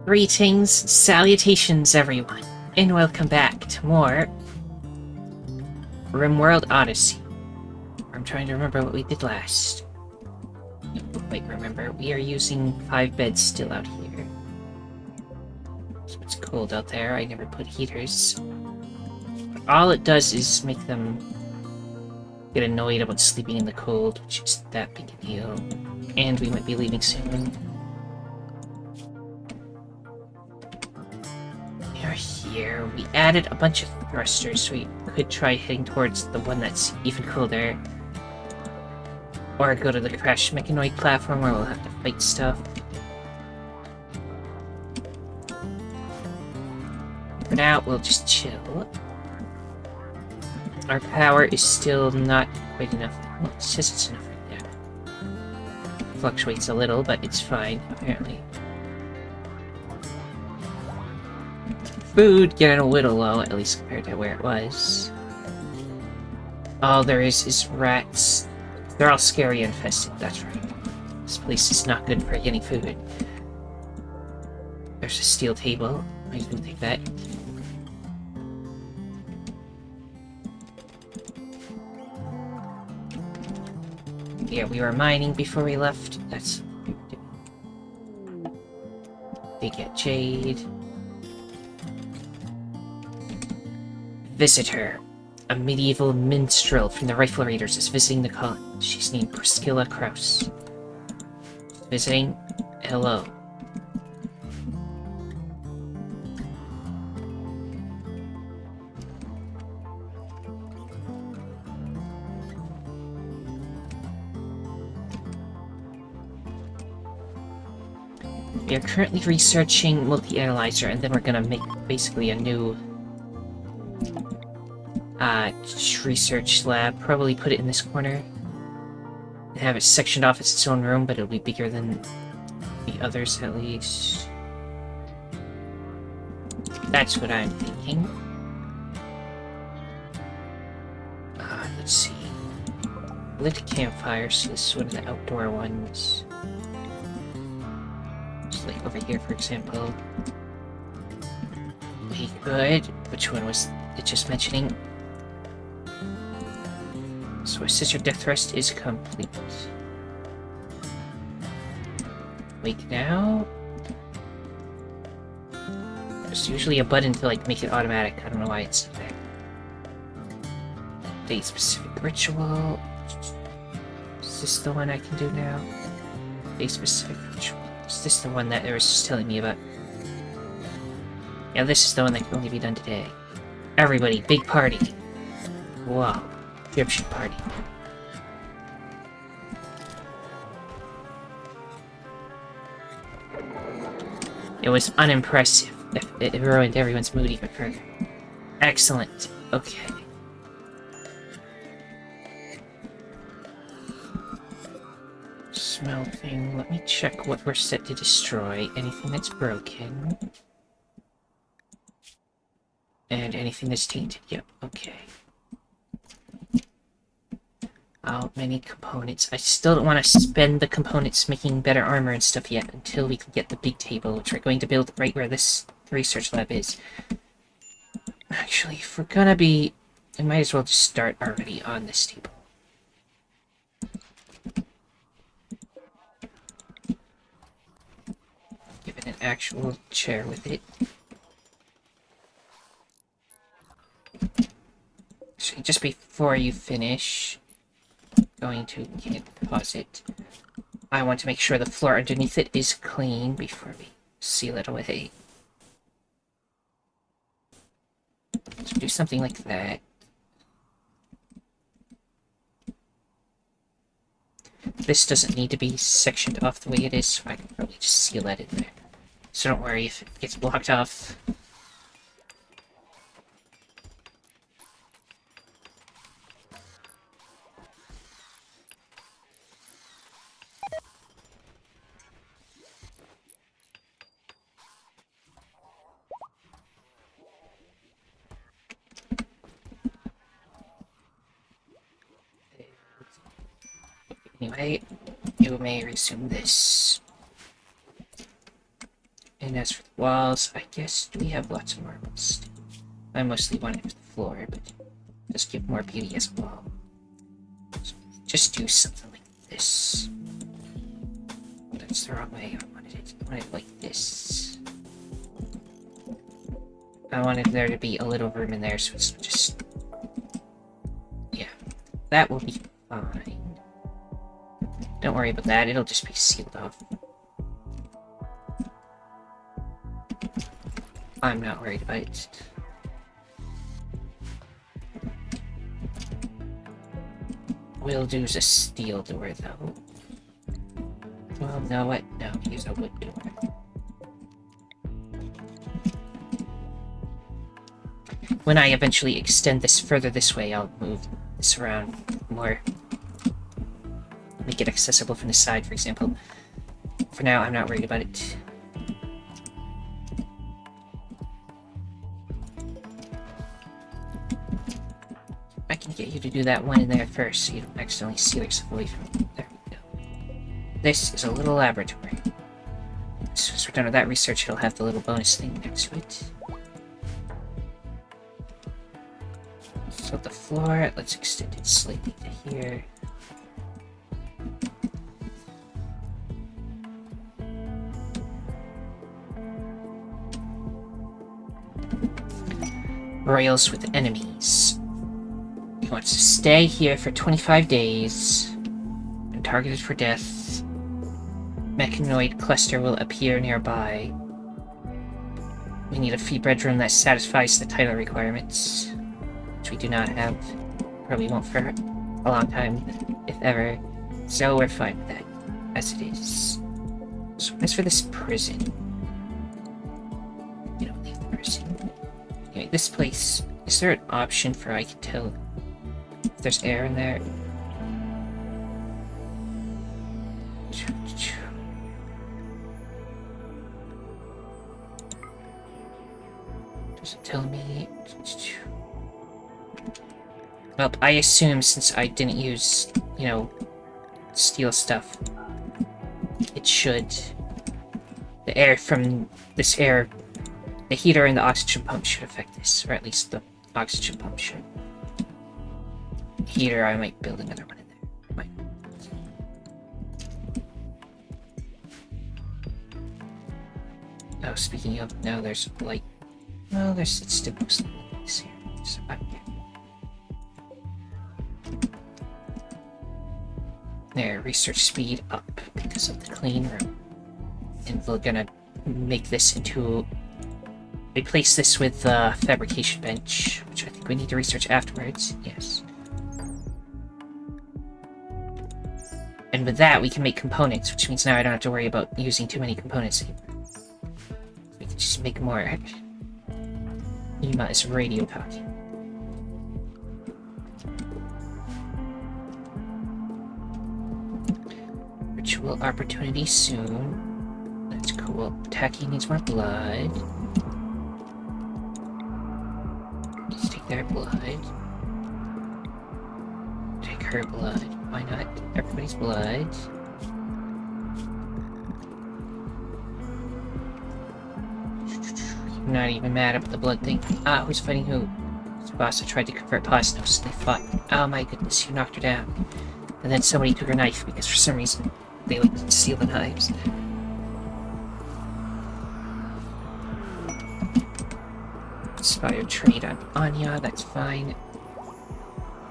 Greetings, salutations everyone, and welcome back to more RimWorld Odyssey. I'm trying to remember what we did last. Wait, remember, we are using 5 beds still out here. So it's cold out there, I never put heaters. All it does is make them get annoyed about sleeping in the cold, which is that big a deal. And we might be leaving soon. Here, we added a bunch of thrusters so we could try heading towards the one that's even colder. Or go to the crash mechanoid platform where we'll have to fight stuff. For now, we'll just chill. Our power is still not quite enough. Well, it says it's enough right now. Fluctuates a little, but it's fine, apparently. Food getting a little low, at least compared to where it was. All there is rats. They're all scary and infested, that's right. This place is not good for getting food. There's a steel table. I can take that. Yeah, we were mining before we left. That's what we were doing. They get jade. Visitor. A medieval minstrel from the Rifle Raiders is visiting the colony. She's named Priscilla Kraus. Visiting? Hello. We are currently researching multi-analyzer, and then we're gonna make basically a new research lab. Probably put it in this corner and have it sectioned off as its own room, but it'll be bigger than the others at least. That's what I'm thinking. Let's see. Lit campfires. So this is one of the outdoor ones. Just like over here, for example. Okay, good. Which one was it just mentioning? So a sister death rest is complete. Wake now. There's usually a button to like make it automatic. I don't know why it's there. Day specific ritual. Is this the one I can do now? Day specific ritual. Is this the one that they were just telling me about? Yeah, this is the one that can only be done today. Everybody, big party. Wow. Dripship party. It was unimpressive. It ruined everyone's mood even further. Excellent. Okay. Smelting. Let me check what we're set to destroy. Anything that's broken. And anything that's tainted. Yep, okay. How many components? I still don't want to spend the components making better armor and stuff yet until we can get the big table, which we're going to build right where this research lab is. Actually, if we're gonna be... we might as well just start already on this table. Give it an actual chair with it. So just before you finish... going to pause it. I want to make sure the floor underneath it is clean before we seal it away. So do something like that. This doesn't need to be sectioned off the way it is, so I can probably just seal that in there. So don't worry if it gets blocked off. Anyway, you may resume this. And as for the walls, I guess we have lots of marbles. I mostly want it for the floor, but just give more beauty as a wall. So just do something like this. Oh, that's the wrong way. I wanted it like this. I wanted there to be a little room in there, so it's just... Yeah, that will be fine. Don't worry about that, it'll just be sealed off. I'm not worried about it. We'll do a steel door, though. Well, no, what? No, use a wood door. When I eventually extend this further this way, I'll move this around more. Make it accessible from the side, for example. For now, I'm not worried about it. I can get you to do that one in there first, so you don't accidentally seal yourself away from it. There we go. This is a little laboratory. As soon as we're done with that research, it'll have the little bonus thing next to it. So the floor, let's extend it slightly to here. Royals with enemies. He wants to stay here for 25 days. When targeted for death, mechanoid cluster will appear nearby. We need a free bedroom that satisfies the title requirements, which we do not have. Probably won't for a long time, if ever. So we're fine with that, as it is. So as for this prison, we don't leave the prison. Anyway, this place, is there an option for I can tell if there's air in there? Does it tell me? Well, I assume since I didn't use, you know, steel stuff, it should. The air from this air, the heater and the oxygen pump should affect this, or at least the oxygen pump should. Heater, I might build another one in there. Might. Oh, speaking of, now there's light. Well, there's it's still mostly this here. So there, research speed up because of the clean room. And we're gonna make this into... Replace this with a fabrication bench, which I think we need to research afterwards. Yes. And with that, we can make components, which means now I don't have to worry about using too many components anymore. We can just make more. Ema is radio talking. Virtual opportunity soon. That's cool. Tacky needs more blood. Let's take their blood. Take her blood. Why not? Everybody's blood. I'm not even mad about the blood thing. Ah, who's fighting who? Tsubasa tried to convert Plasnos. They fought. Oh my goodness, you knocked her down. And then somebody took her knife because for some reason they like to steal the knives. Inspire trade on Anya, that's fine.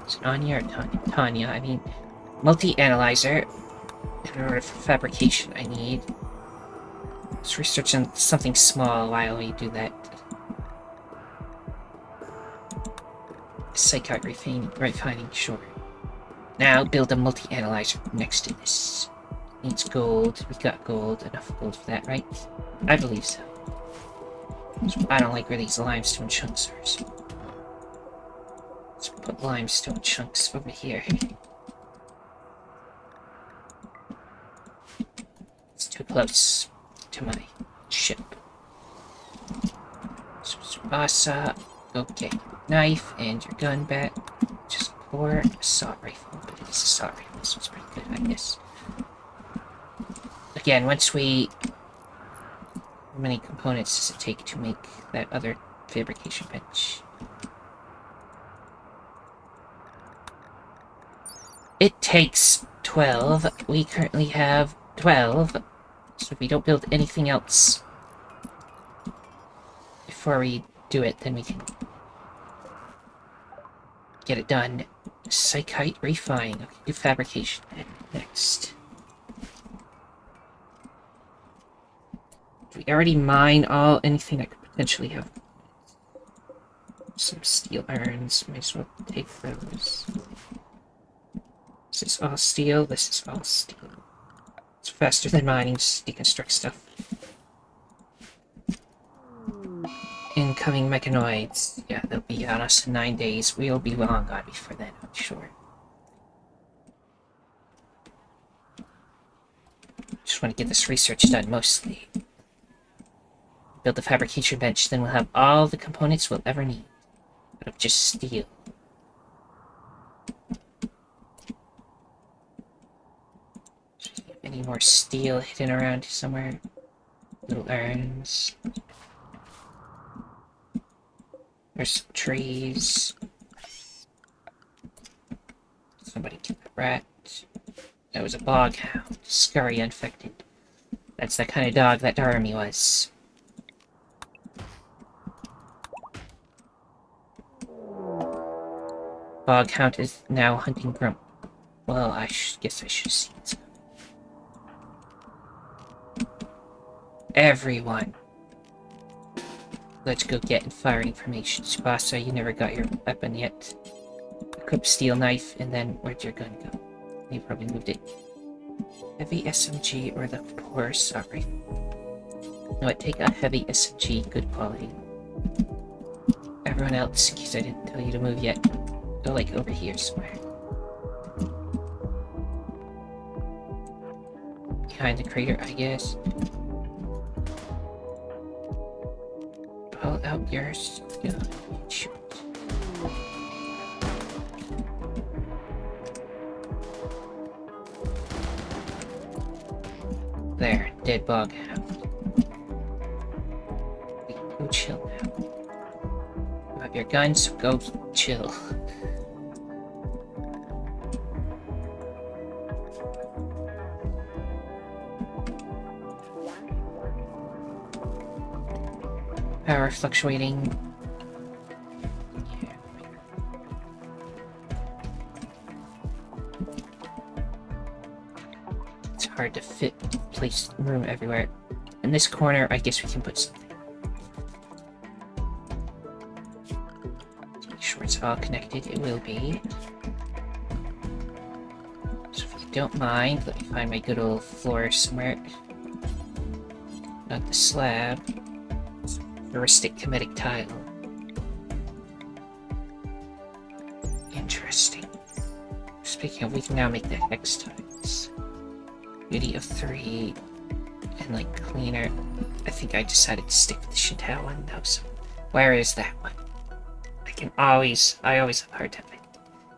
Is it Anya or Tanya? Tanya, I mean, multi-analyzer. In order for fabrication, I need. Let's research on something small while we do that. Psychotic refining, sure. Now build a multi-analyzer next to this. Needs gold. We got gold. Enough gold for that, right? I believe so. I don't like where these limestone chunks are, so let's put limestone chunks over here. It's too close to my ship. So Tsubasa, okay, knife and your gun back. Just pour assault rifle, but it is assault rifle, so it's pretty good, I guess. Again, once we How many components does it take to make that other fabrication bench? It takes 12. We currently have 12. So if we don't build anything else before we do it, then we can get it done. Psychite refine. Okay, do fabrication next. We already mine anything that could potentially have some steel irons. Might as well take those. This is all steel. This is all steel. It's faster than mining. Just deconstruct stuff. Incoming mechanoids. Yeah, they'll be on us in 9 days. We'll be long gone before then, I'm sure. Just want to get this research done, mostly. Build the fabrication bench, then we'll have all the components we'll ever need. Out of just steel. Any more steel hidden around somewhere? Little urns. There's some trees. Somebody killed a rat. That was a bog hound. Scurry infected. That's the kind of dog that Darmy was. Bog hound is now hunting Grump. Well, I guess I should have seen it. Everyone. Let's go get and fire information. Tsubasa, you never got your weapon yet. Equip steel knife, and then where'd your gun go? You probably moved it. Heavy SMG or the poor assault rifle? No, I'd take a heavy SMG, good quality. Everyone else, in case I didn't tell you to move yet, go like over here somewhere. Behind the crater, I guess. Pull out your gun. Shoot. There, dead bog hound. We can go chill now. You have your gun, so go chill. Power fluctuating. Yeah. It's hard to place room everywhere. In this corner, I guess we can put something. Make sure it's all connected. It will be. So if you don't mind, let me find my good old floor somewhere. Not the slab. Heuristic comedic tile. Interesting. Speaking of, we can now make the hex tiles. Beauty of 3 and like cleaner. I think I decided to stick with the Shintel one though. So where is that one? I always have a hard time.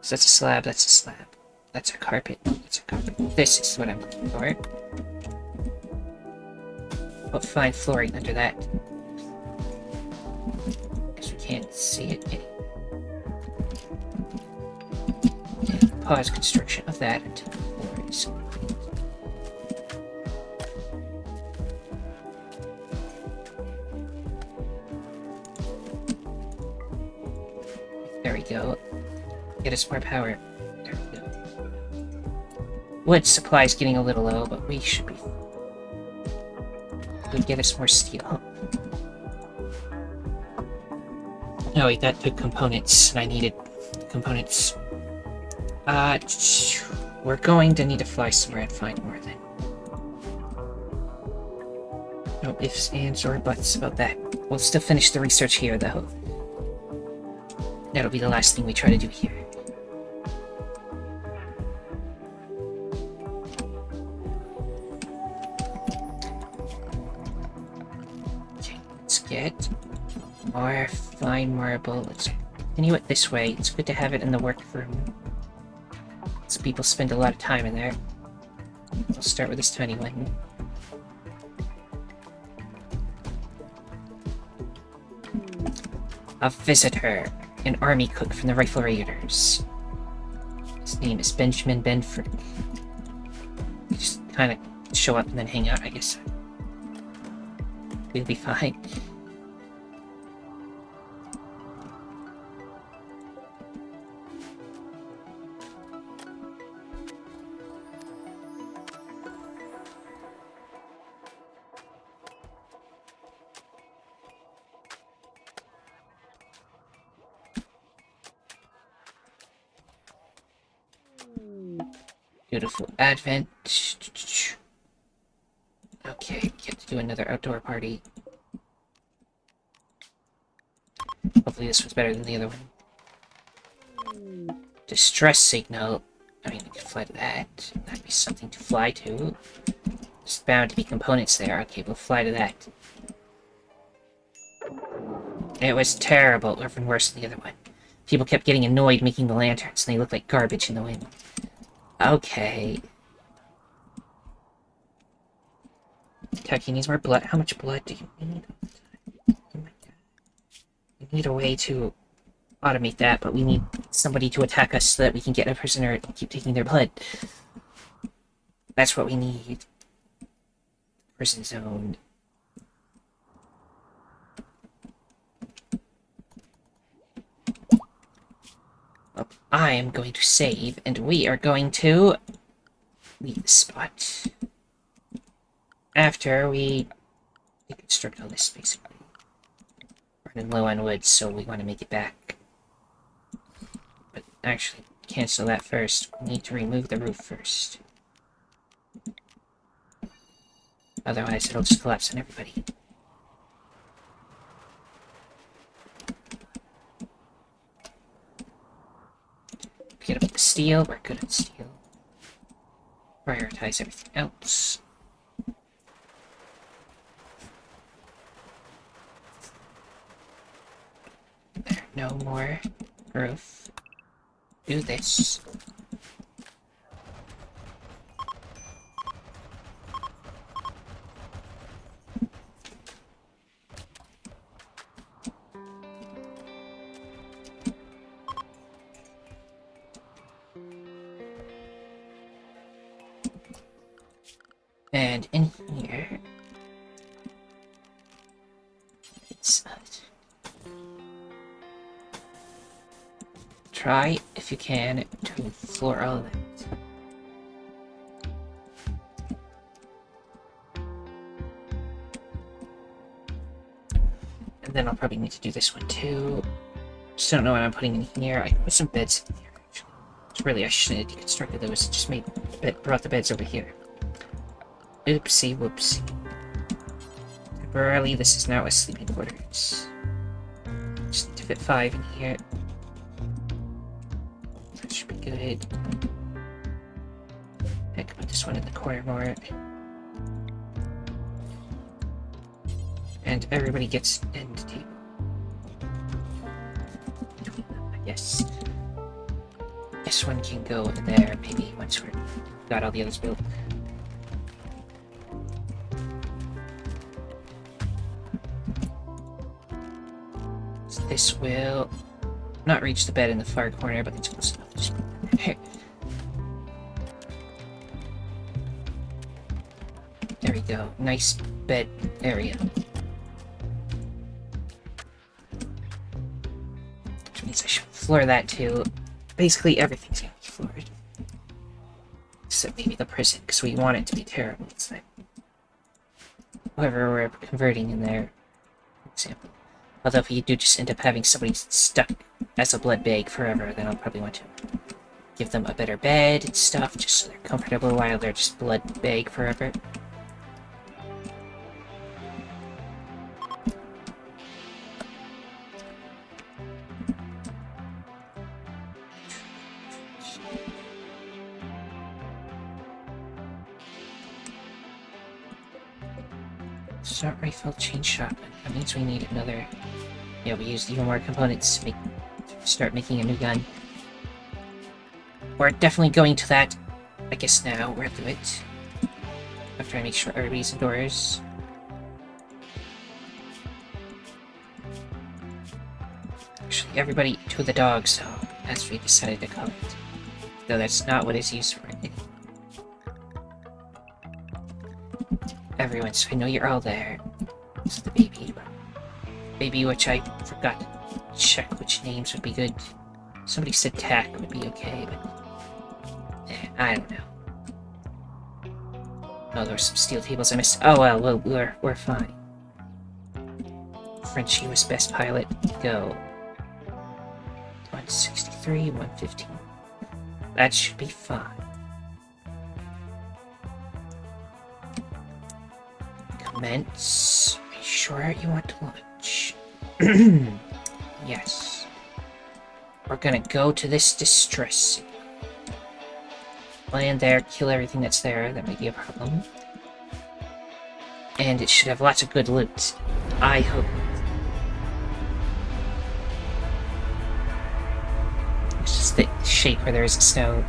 So that's a slab. That's a slab. That's a carpet. That's a carpet. This is what I'm looking for. But fine flooring under that. Because we can't see it anymore. And pause construction of that until the floor is complete. There we go. Get us more power. There we go. Wood supply is getting a little low, but we should be. Would get us more steel. Oh wait, that took components, and I needed components. We're going to need to fly somewhere and find more then. No ifs, ands, or buts about that. We'll still finish the research here, though. That'll be the last thing we try to do here. Okay, let's get more fine marble. Let's continue it this way. It's good to have it in the workroom. So people spend a lot of time in there. I'll start with this tiny one. A visitor. An army cook from the Rifle Raiders. His name is Benjamin Benford. Just kind of show up and then hang out, I guess. We'll be fine. Beautiful Advent. Okay, we get to do another outdoor party. Hopefully this was better than the other one. Distress signal. I mean, we could fly to that. That'd be something to fly to. There's bound to be components there. Okay, we'll fly to that. It was terrible, even worse than the other one. People kept getting annoyed making the lanterns, and they looked like garbage in the wind. Okay. Taki needs more blood. How much blood do you need? Oh my god. We need a way to automate that, but we need somebody to attack us so that we can get a prisoner and keep taking their blood. That's what we need. Prison zone. Well, I am going to save, and we are going to leave the spot. After we deconstruct all this, basically. We're running low on wood, so we want to make it back. But actually, cancel that first. We need to remove the roof first. Otherwise, it'll just collapse on everybody. Forget about the steel. We're good at steel. Prioritize everything else. There, no more roof. Do this. And in here, it's try, if you can, to floor all of it. And then I'll probably need to do this one too. Just don't know what I'm putting in here. I put some beds in here, actually. It's really, I shouldn't have deconstructed those. Just brought the beds over here. Oopsie whoopsie. Temporarily, this is now a sleeping quarters. Just need to fit 5 in here. That should be good. Heck, put this one in the corner more. And everybody gets end table. Between them, I guess. This one can go in there, maybe, once we've got all the others built. This will not reach the bed in the far corner, but it's close enough. Just put it there. There we go. Nice bed area. Which means I should floor that too. Basically, everything's gonna be floored. Except maybe the prison, because we want it to be terrible. It's like whoever we're converting in there, for example. Although if you do just end up having somebody stuck as a blood bag forever, then I'll probably want to give them a better bed and stuff, just so they're comfortable while they're just blood bag forever. Assault rifle, chain shotgun. That means we need another. Yeah, we used even more components to start making a new gun. We're definitely going to that. I guess now we're at the it. After I make sure everybody's indoors. Actually, everybody to the dog zone, as we decided to call it. Though that's not what it's used for. Everyone, so I know you're all there. It's the baby. Baby, which I forgot to check which names would be good. Somebody said Tack would be okay, but... I don't know. Oh, there were some steel tables I missed. Oh well, we're fine. Frenchie was best pilot. Go. 163, 115. That should be fine. Commence. Are you sure you want to launch? Yes. We're gonna go to this distress signal. Land there, kill everything that's there. That might be a problem. And it should have lots of good loot. I hope. It's just the shape where there is snow.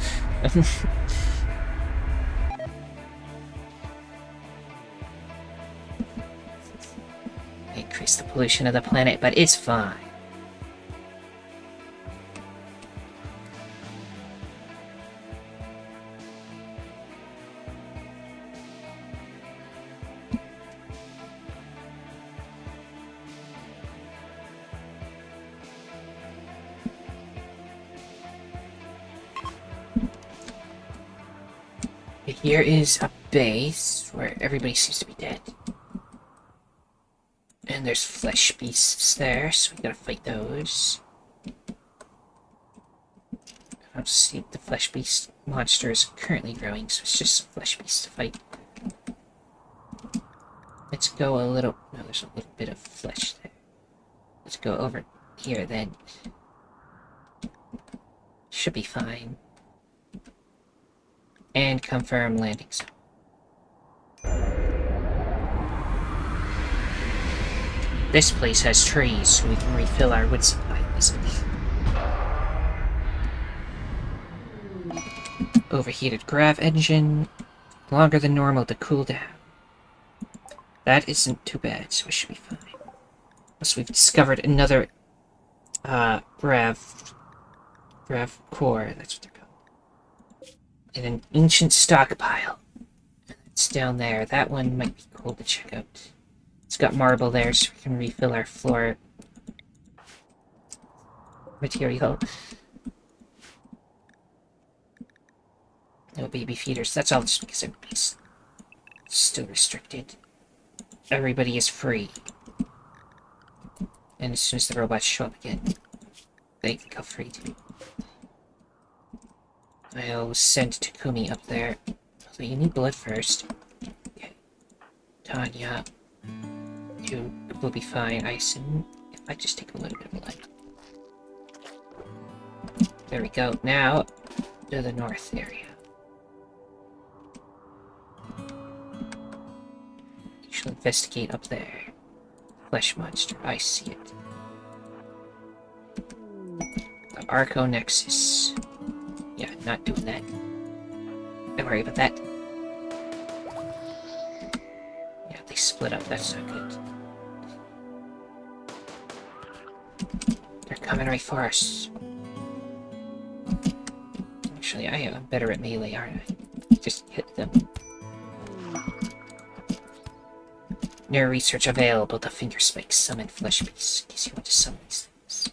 Increase the pollution of the planet, but it's fine. Here is a base where everybody seems to be dead. And there's flesh beasts there, so we gotta fight those. I don't see the flesh beast monster is currently growing, so it's just some flesh beasts to fight. Let's go a little... No, there's a little bit of flesh there. Let's go over here then. Should be fine. And confirm landing zone. This place has trees, so we can refill our wood supply easily. Overheated grav engine. Longer than normal to cool down. That isn't too bad, so it should be fine. Unless we've discovered another grav core, that's what they're called. And an ancient stockpile. It's down there. That one might be cool to check out. It's got marble there, so we can refill our floor material. No baby feeders. That's all just because everybody's still restricted. Everybody is free. And as soon as the robots show up again, they can go free too. I'll send Takumi up there. So you need blood first. Okay. Tanya. You will be fine, I assume. If I just take a little bit of blood. There we go. Now, to the north area. You should investigate up there. Flesh monster, I see it. The Arco Nexus. Yeah, not doing that. Don't worry about that. Yeah, they split up, that's not good. They're coming right for us. Actually, I am better at melee, aren't I? Just hit them. No research available to finger spike summon flesh beasts, in case you want to summon these things.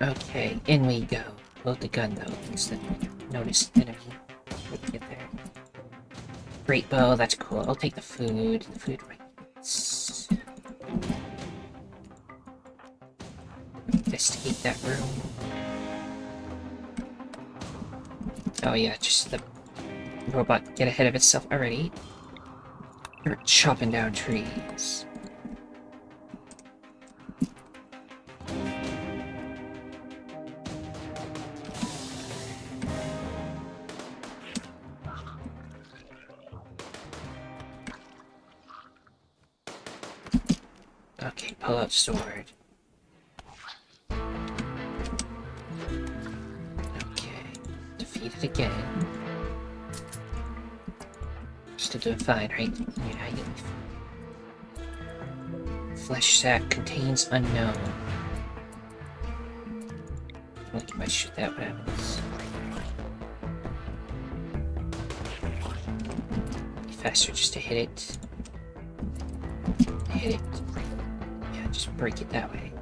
Okay, in we go. Load the gun though, instead of notice enemy. When we get there. Great bow, that's cool. I'll take the food. The food right. Investigate that room. Oh yeah, just the robot get ahead of itself already. We're chopping down trees. Okay, pull out sword. Okay, defeat it again. Still doing fine, right? Yeah, you'll be fine. Flesh sack contains unknown. Well, you might shoot that, what happens? Be faster just to hit it. Hit it. Yeah, just break it that way.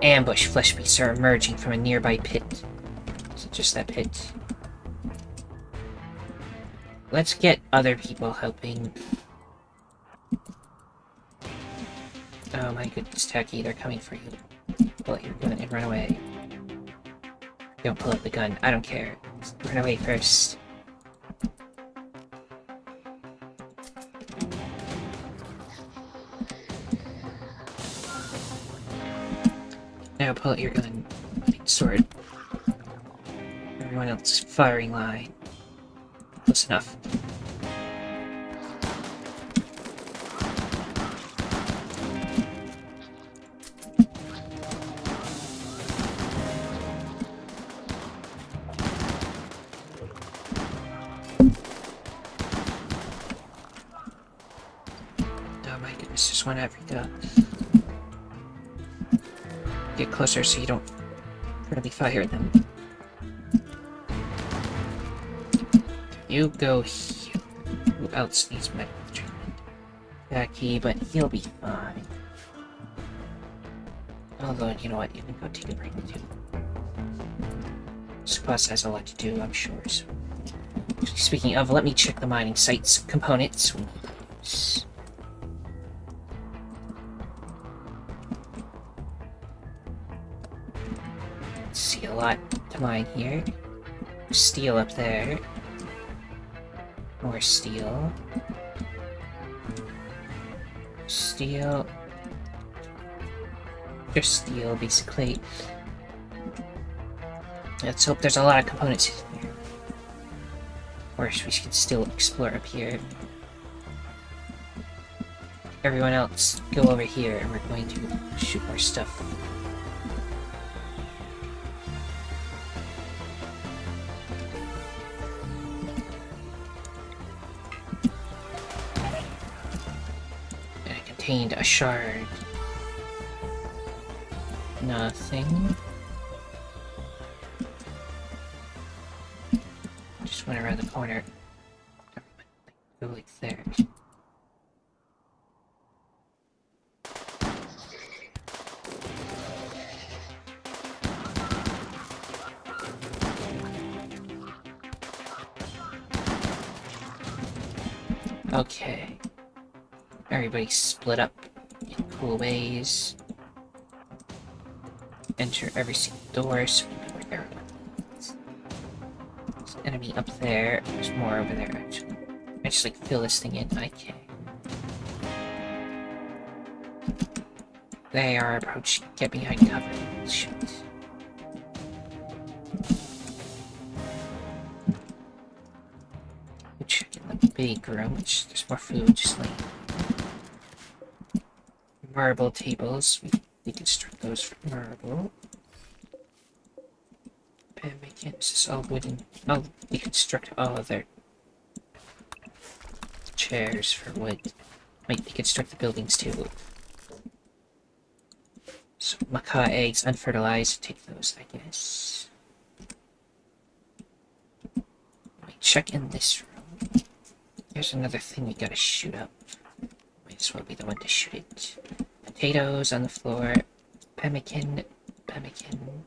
Ambush flesh beasts are emerging from a nearby pit. So just that pit. Let's get other people helping. Oh my goodness, Tacky, they're coming for you. Pull out your gun and run away. Don't pull out the gun, I don't care. Just run away first. Now pull out your gun. Sword. Everyone else firing line. Close enough. Oh my goodness, there's one every go. Get closer so you don't really fire them. You go here. Who else needs medical treatment? Jackie, but he'll be fine. Although, you know what, you can go take a break too. This class has a lot to do, I'm sure. So. Speaking of, let me check the mining site's components. See a lot to mine here. Steel up there. More steel. Steel. Just steel, basically. Let's hope there's a lot of components in here. Or we can still explore up here. Everyone else, go over here and we're going to shoot more stuff. Contained a shard. Nothing. Just went around the corner. Go like there. Okay. Everybody split up in cool ways. Enter every single door so we know where everyone is. There's an enemy up there. There's more over there, actually. I just like fill this thing in. I can. They are approaching. Get behind cover. Shoot. Check in the big room, which there's more food just like marble tables. We construct those from marble. Pemmican, this is all wooden. I'll deconstruct all of their chairs for wood. Might deconstruct the buildings too. So macaw eggs, unfertilized, take those, I guess. Wait, check in this room. There's another thing we gotta shoot up. Might as well be the one to shoot it. Potatoes on the floor. Pemmican. Pemmican.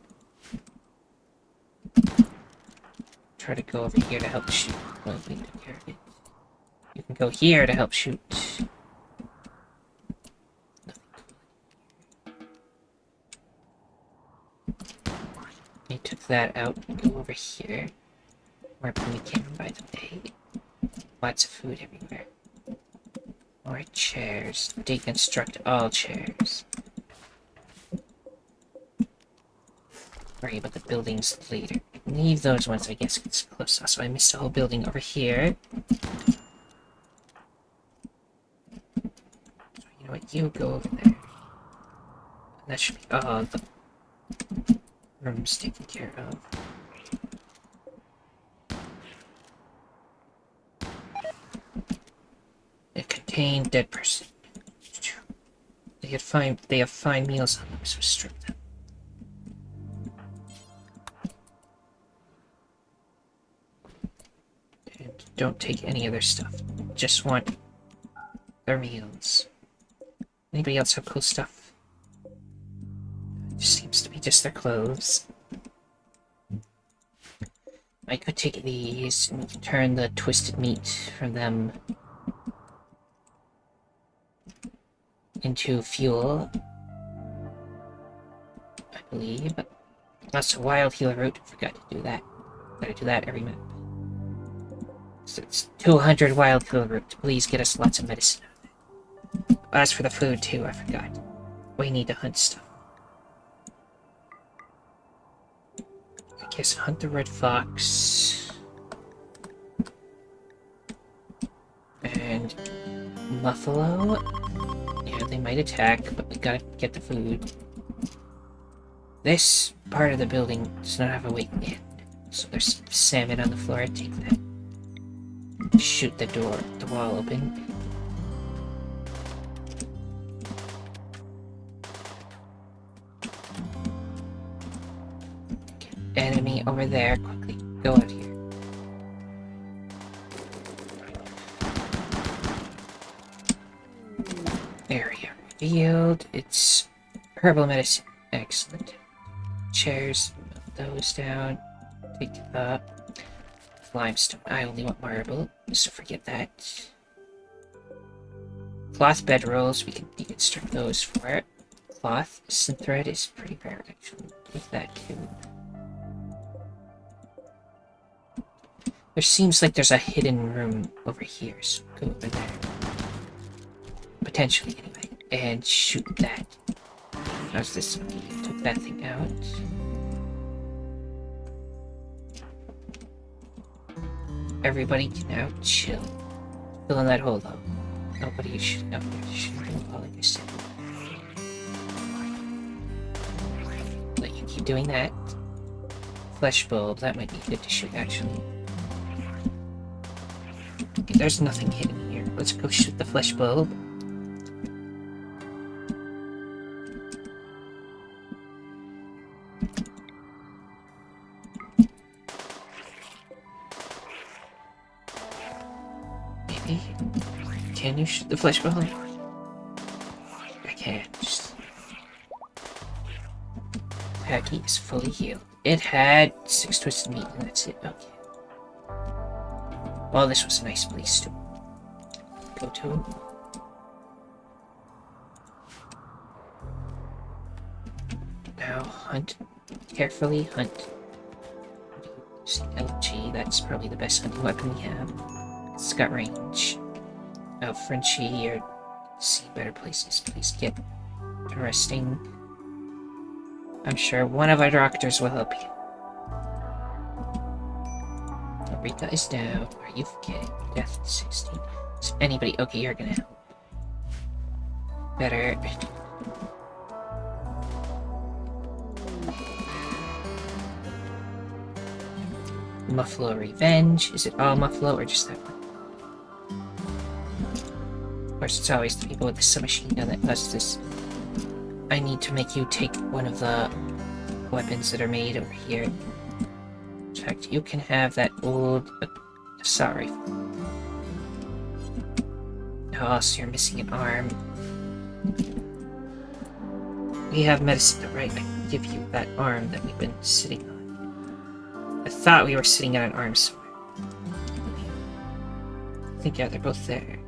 Try to go over here to help shoot. Well, we took care of it. You can go here to help shoot. They took that out. Go over here. More pemmican, by the way. Lots of food everywhere. More chairs. Deconstruct all chairs. Worry about the buildings later. Leave those ones, I guess, it's close. So I missed a whole building over here. So you know what? You go over there. And that should be all the rooms taken care of. Contain dead person. They have fine meals on them, so strip them. And don't take any of their stuff. Just want their meals. Anybody else have cool stuff? It seems to be just their clothes. I could take these and we can turn the twisted meat from them into fuel, I believe. Also, wild healer root. Forgot to do that. Gotta do that every map. So it's 200 wild healer root. Please get us lots of medicine out of it. As for the food too, I forgot. We need to hunt stuff. I guess hunt the red fox. And buffalo. Yeah, they might attack, but we gotta get the food. This part of the building does not have a way in, so there's salmon on the floor. Take that. Shoot the wall open. Okay, enemy over there, quickly, go out here. Area revealed. It's herbal medicine. Excellent. Chairs, move those down. Take the limestone. I only want marble, so forget that. Cloth bedrolls, we can deconstruct those for it. Cloth, synthread is pretty rare actually. Take that too. There seems like there's a hidden room over here, so go over there. Potentially, anyway. And shoot that. How's this? Okay, took that thing out. Everybody can now chill. Fill in that hole though. Nobody is shooting up there. Shooting up, like I said. Let you keep doing that. Flesh bulb, that might be good to shoot actually. Okay, there's nothing hidden here. Let's go shoot the flesh bulb. Maybe. Can you shoot the flesh bulb? I can't. Just... Packy is fully healed. It had 6 twisted meat and that's it. Okay. Well, this was a nice place to go to. Now hunt. Carefully hunt. Using LG, that's probably the best hunting weapon we have. It's got range. Oh, Frenchie, you're see better places. Please get to resting. I'm sure one of our doctors will help you. Rika is down. Are you forgetting? Death 16. Is anybody? Okay, you're gonna help. Better. Muffalo Revenge. Is it all Muffalo or just that one? Of course, it's always the people with the submachine gun that does this. I need to make you take one of the weapons that are made over here. In fact, you can have that old assault rifle. Oh, also, you're missing an arm. We have medicine, right? I can give you that arm that we've been sitting on. I thought we were sitting on an arm somewhere. I think, yeah, they're both there.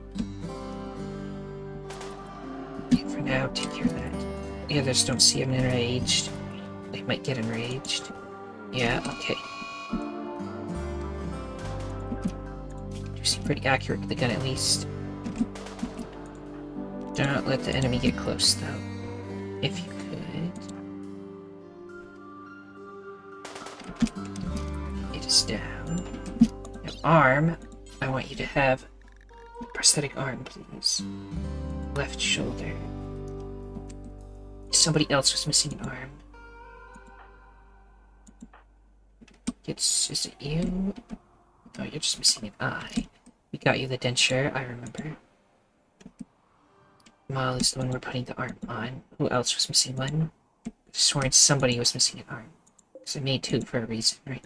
Okay, for now, take care of that. The others don't seem enraged. They might get enraged. Yeah, okay. You seem pretty accurate with the gun, at least. Do not let the enemy get close, though. If you could. It is down. Now, arm. I want you to have a prosthetic arm, please. Left shoulder. Somebody else was missing an arm. Is it you? Oh, you're just missing an eye. We got you the denture, I remember. Mal is the one we're putting the arm on. Who else was missing one? I sworn somebody was missing an arm. Because I made two for a reason, right?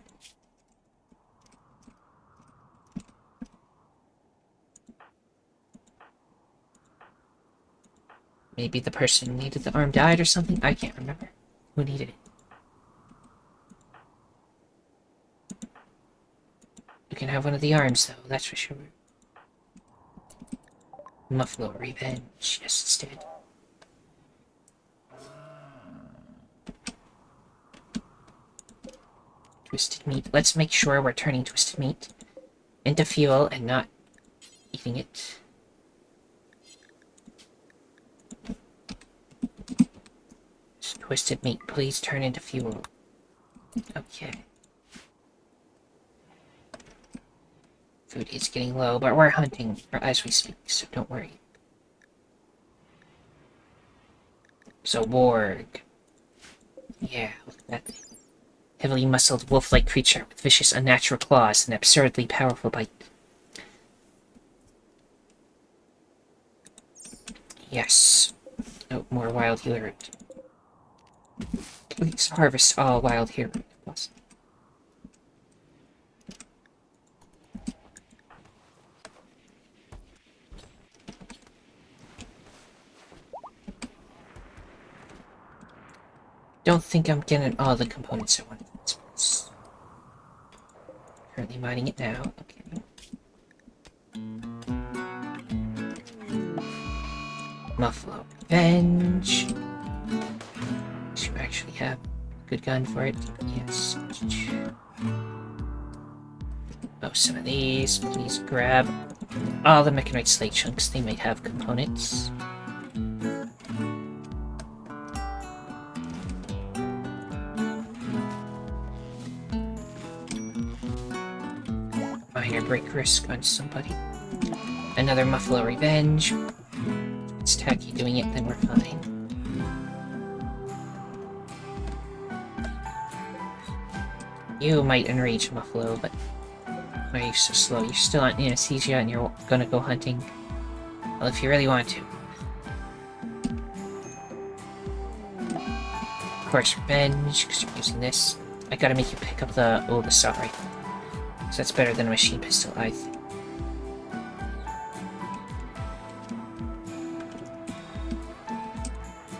Maybe the person who needed the arm died or something? I can't remember. Who needed it? You can have one of the arms, though, that's for sure. Muffalo Revenge. Yes, it's dead. Twisted meat. Let's make sure we're turning twisted meat into fuel and not eating it. Twisted meat, please turn into fuel. Okay. Food is getting low, but we're hunting as we speak, so don't worry. So, warg. Yeah, look at that thing. Heavily muscled, wolf-like creature with vicious, unnatural claws and absurdly powerful bite. Yes. Oh, more wild healer root. Please harvest all wild healer root. Don't think I'm getting all the components I want. Currently mining it now. Okay. Muffalo Revenge. Should actually have a good gun for it. Yes. Oh, some of these. Please grab all the mechanite slate chunks. They might have components. Minor break risk on somebody. Another Muffalo Revenge. If it's tacky doing it, then we're fine. You might enrage Muffalo, but why are you so slow? You're still on anesthesia and you're gonna go hunting. Well, if you really want to. Of course, revenge, because you're using this. I gotta make you pick up the assault rifle. So that's better than a machine pistol, I think.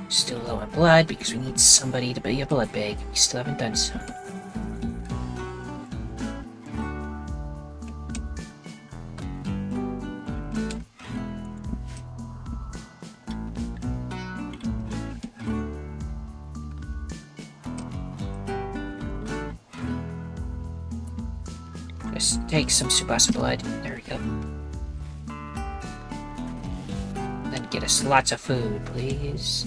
Still low on blood, because we need somebody to be a blood bag. We still haven't done so. Just take some Subasa blood. There we go. Then get us lots of food, please.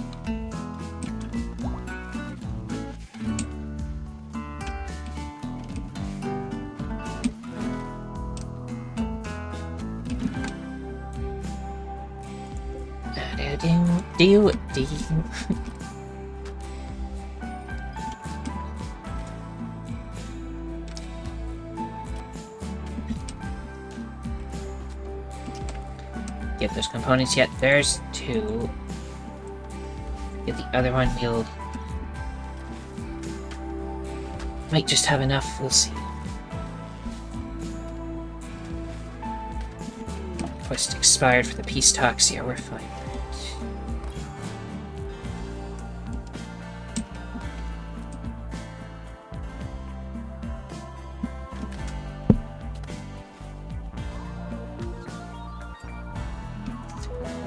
Do. Get those components yet. There's two. Get the other one. We'll might just have enough. We'll see. Quest expired for the peace talks. Yeah, we're fine.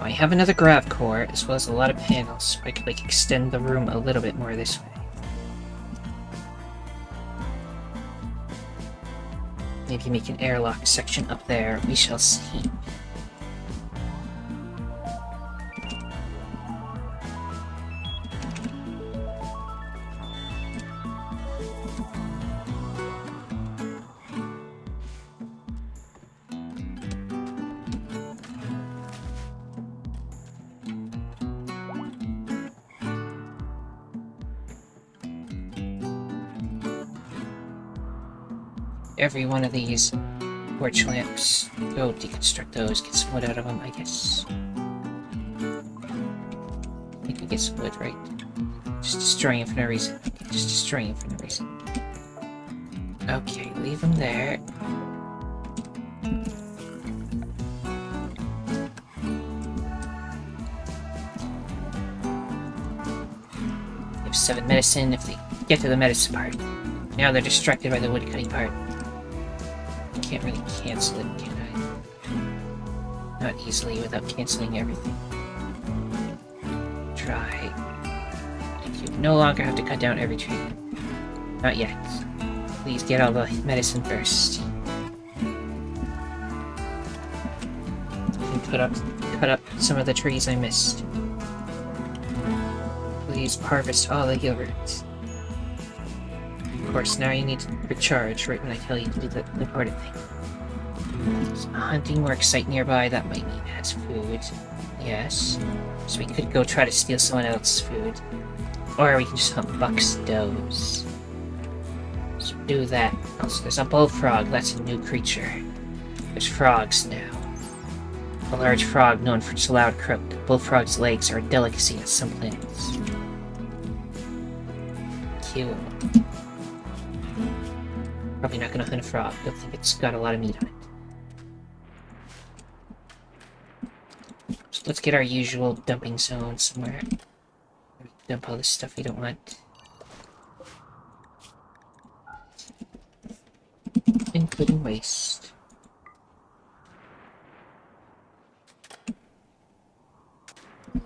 I have another grav core, as well as a lot of panels, so I could, like, extend the room a little bit more this way. Maybe make an airlock section up there, we shall see. Every one of these torch lamps. Go deconstruct those, get some wood out of them, I guess. You can get some wood, right? Just destroying it for no reason. Just destroying it for no reason. Okay, leave them there. They have 7 medicine if they get to the medicine part. Now they're distracted by the wood cutting part. I can't really cancel it, can I? Not easily without canceling everything. Try. If you no longer have to cut down every tree. Not yet. Please get all the medicine first. And cut up some of the trees I missed. Please harvest all the gilberts. Of course, now you need to recharge right when I tell you to do the important thing. There's a hunting work site nearby that might mean it has food. Yes. So we could go try to steal someone else's food. Or we can just hunt bucks does. So do that. Also, there's a bullfrog. That's a new creature. There's frogs now. A large frog known for its loud croak. Bullfrog's legs are a delicacy on some planets. Cute. Probably not gonna hunt a frog. Don't think it's got a lot of meat on it. So let's get our usual dumping zone somewhere. Dump all this stuff we don't want. Including waste.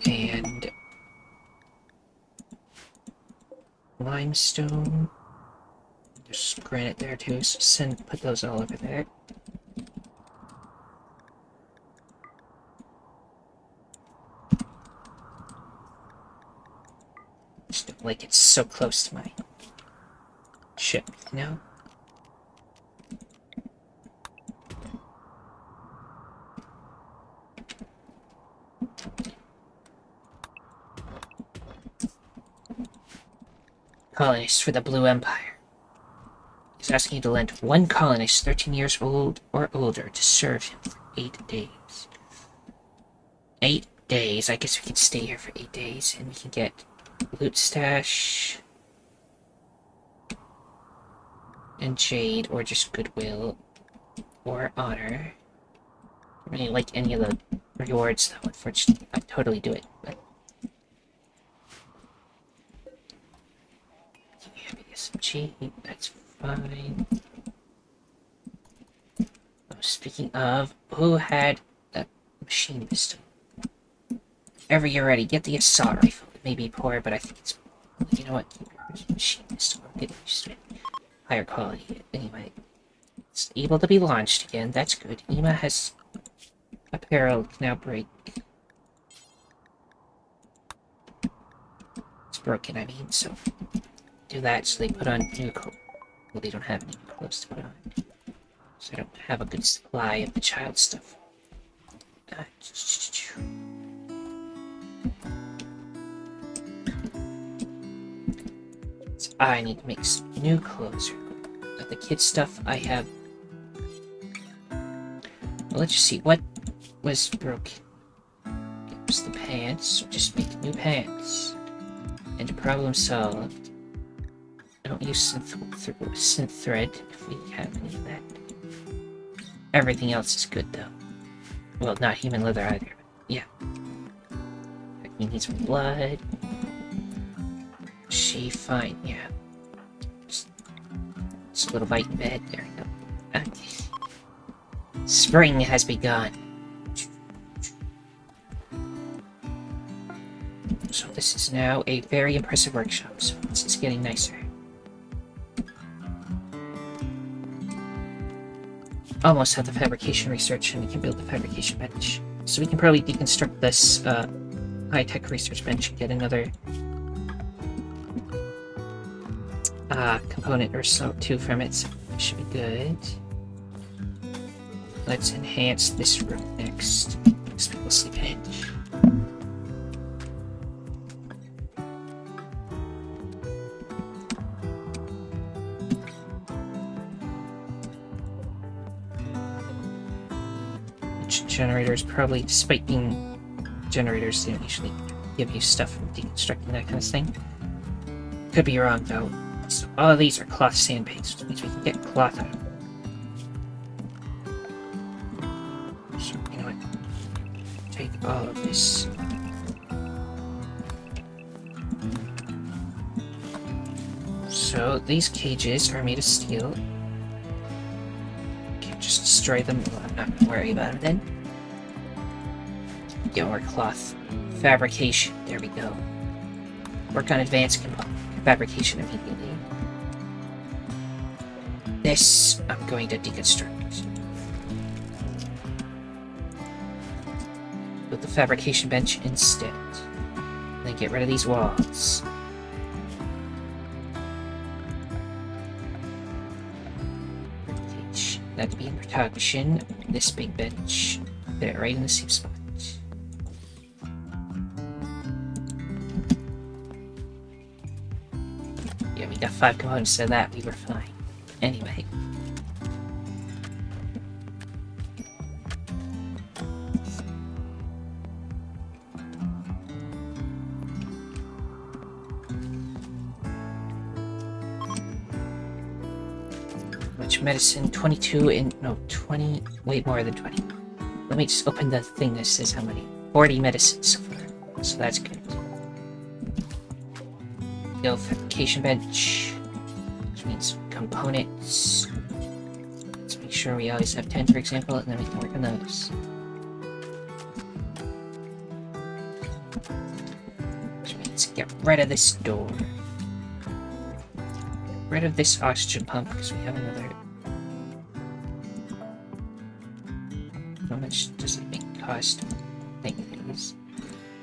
And limestone. There's granite there too, so put those all over there. Just don't like it's so close to my ship, you know? Colonist for the Blue Empire. He's asking you to lend one colonist 13 years old or older to serve him for 8 days. 8 days. I guess we can stay here for 8 days and we can get loot stash and jade or just goodwill or honor. I don't really like any of the rewards though, unfortunately. I'd totally do it, but some cheap, that's fine. Oh, speaking of, who had a machine pistol? Whenever you're ready, get the assault rifle. It may be poor, but I think it's... You know what? Machine pistol. I'm getting used to it. Higher quality. Anyway. It's able to be launched again. That's good. Ema has apparel can now break. It's broken, I mean, so... do that so they put on new clothes. Well, they don't have any clothes to put on. So I don't have a good supply of the child stuff. So I need to make some new clothes. Of the kid stuff I have. Well, let's just see what was broken. It was the pants, so just make new pants. And problem solved. I don't use synth thread if we have any of that. Everything else is good though. Well, not human leather either, but yeah. He needs some blood. She fine, yeah. Just a little bite in bed, there we go. Okay. Spring has begun. So this is now a very impressive workshop, so it's getting nicer. Almost have the fabrication research and we can build the fabrication bench. So we can probably deconstruct this high-tech research bench and get another component or so too from it. So it should be good. Let's enhance this room next. Because people sleep in it. Generators probably, despite being generators, they don't usually give you stuff from deconstructing that kind of thing. Could be wrong though. So all of these are cloth sandbags, which means we can get cloth out of them. So you know what? Take all of this. So these cages are made of steel. Okay, just destroy them. Well, I'm not gonna worry about it then. Get more cloth fabrication. There we go. Work on advanced fabrication immediately. This I'm going to deconstruct. Build the fabrication bench instead. And then get rid of these walls. That to be in production. This big bench. Put it right in the same spot. Yeah, we got 5 components, so that we were fine. Anyway. Medicine 22 and no 20, way more than 20. Let me just open the thing that says how many. 40 medicines so far, so that's good. Go fabrication bench, which means components. Let's make sure we always have 10, for example, and then we can work on those. Which means get rid of this door. Get rid of this oxygen pump because we have another. How much does it make cost? Make these.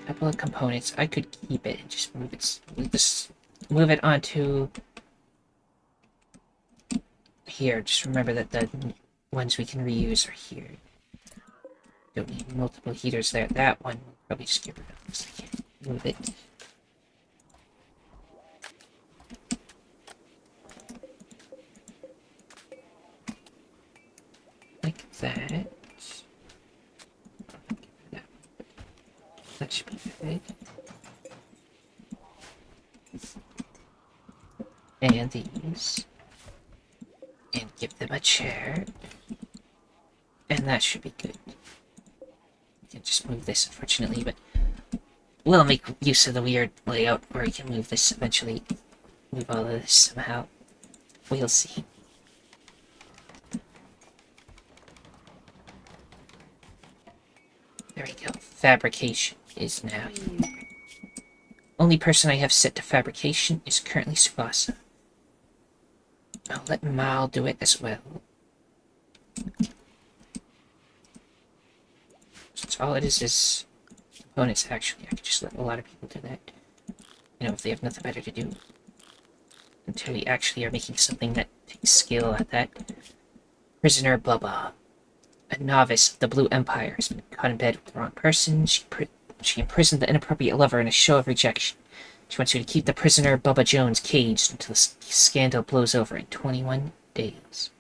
A couple of components. I could keep it and just move it. Move it onto here. Just remember that the ones we can reuse are here. Don't need multiple heaters there. That one we'll probably just get rid of because I can't move it. Like that. That should be good. And these. And give them a chair. And that should be good. We can just move this, unfortunately, but we'll make use of the weird layout where we can move this eventually. Move all of this somehow. We'll see. There we go. Fabrication is now here. Only person I have set to fabrication is currently Subasa. I'll let Mal do it as well. Since all it is components, actually, I could just let a lot of people do that. You know, if they have nothing better to do. Until we actually are making something that takes skill at that. Prisoner Bubba. A novice of the Blue Empire has been caught in bed with the wrong person. She imprisoned the inappropriate lover in a show of rejection. She wants you to keep the prisoner Bubba Jones caged until the scandal blows over in 21 days.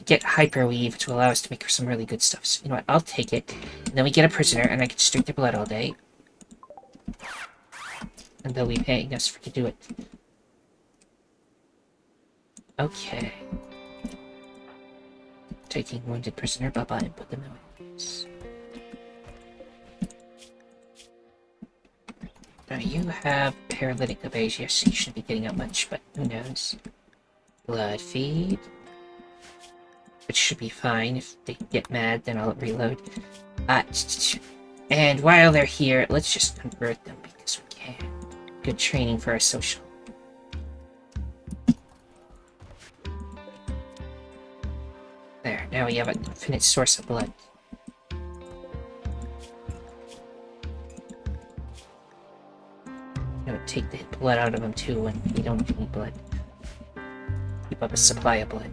Get Hyperweave to allow us to make some really good stuff. So, you know what, I'll take it. And then we get a prisoner, and I can just drink their blood all day. And they'll be paying us to do it. Okay. Taking wounded prisoner Bubba and put them in ways. Now you have paralytic obese. Yes, you shouldn't be getting out much, but who knows. Blood feed. Which should be fine. If they get mad, then I'll reload. And while they're here, let's just convert them because we can. Good training for our social. There, now we have an infinite source of blood. You know, take the blood out of them too when we don't need blood. Keep up a supply of blood.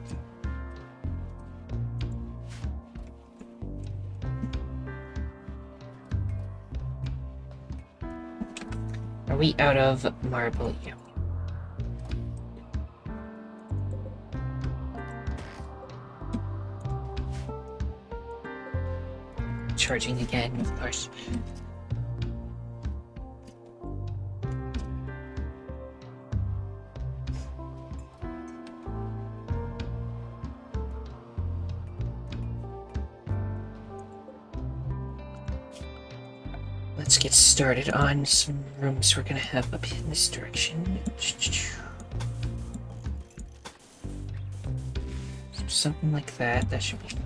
Are we out of marble? Yeah. Charging again, of course. Let's get started on some rooms we're gonna have up in this direction. Something like that. That should be fine.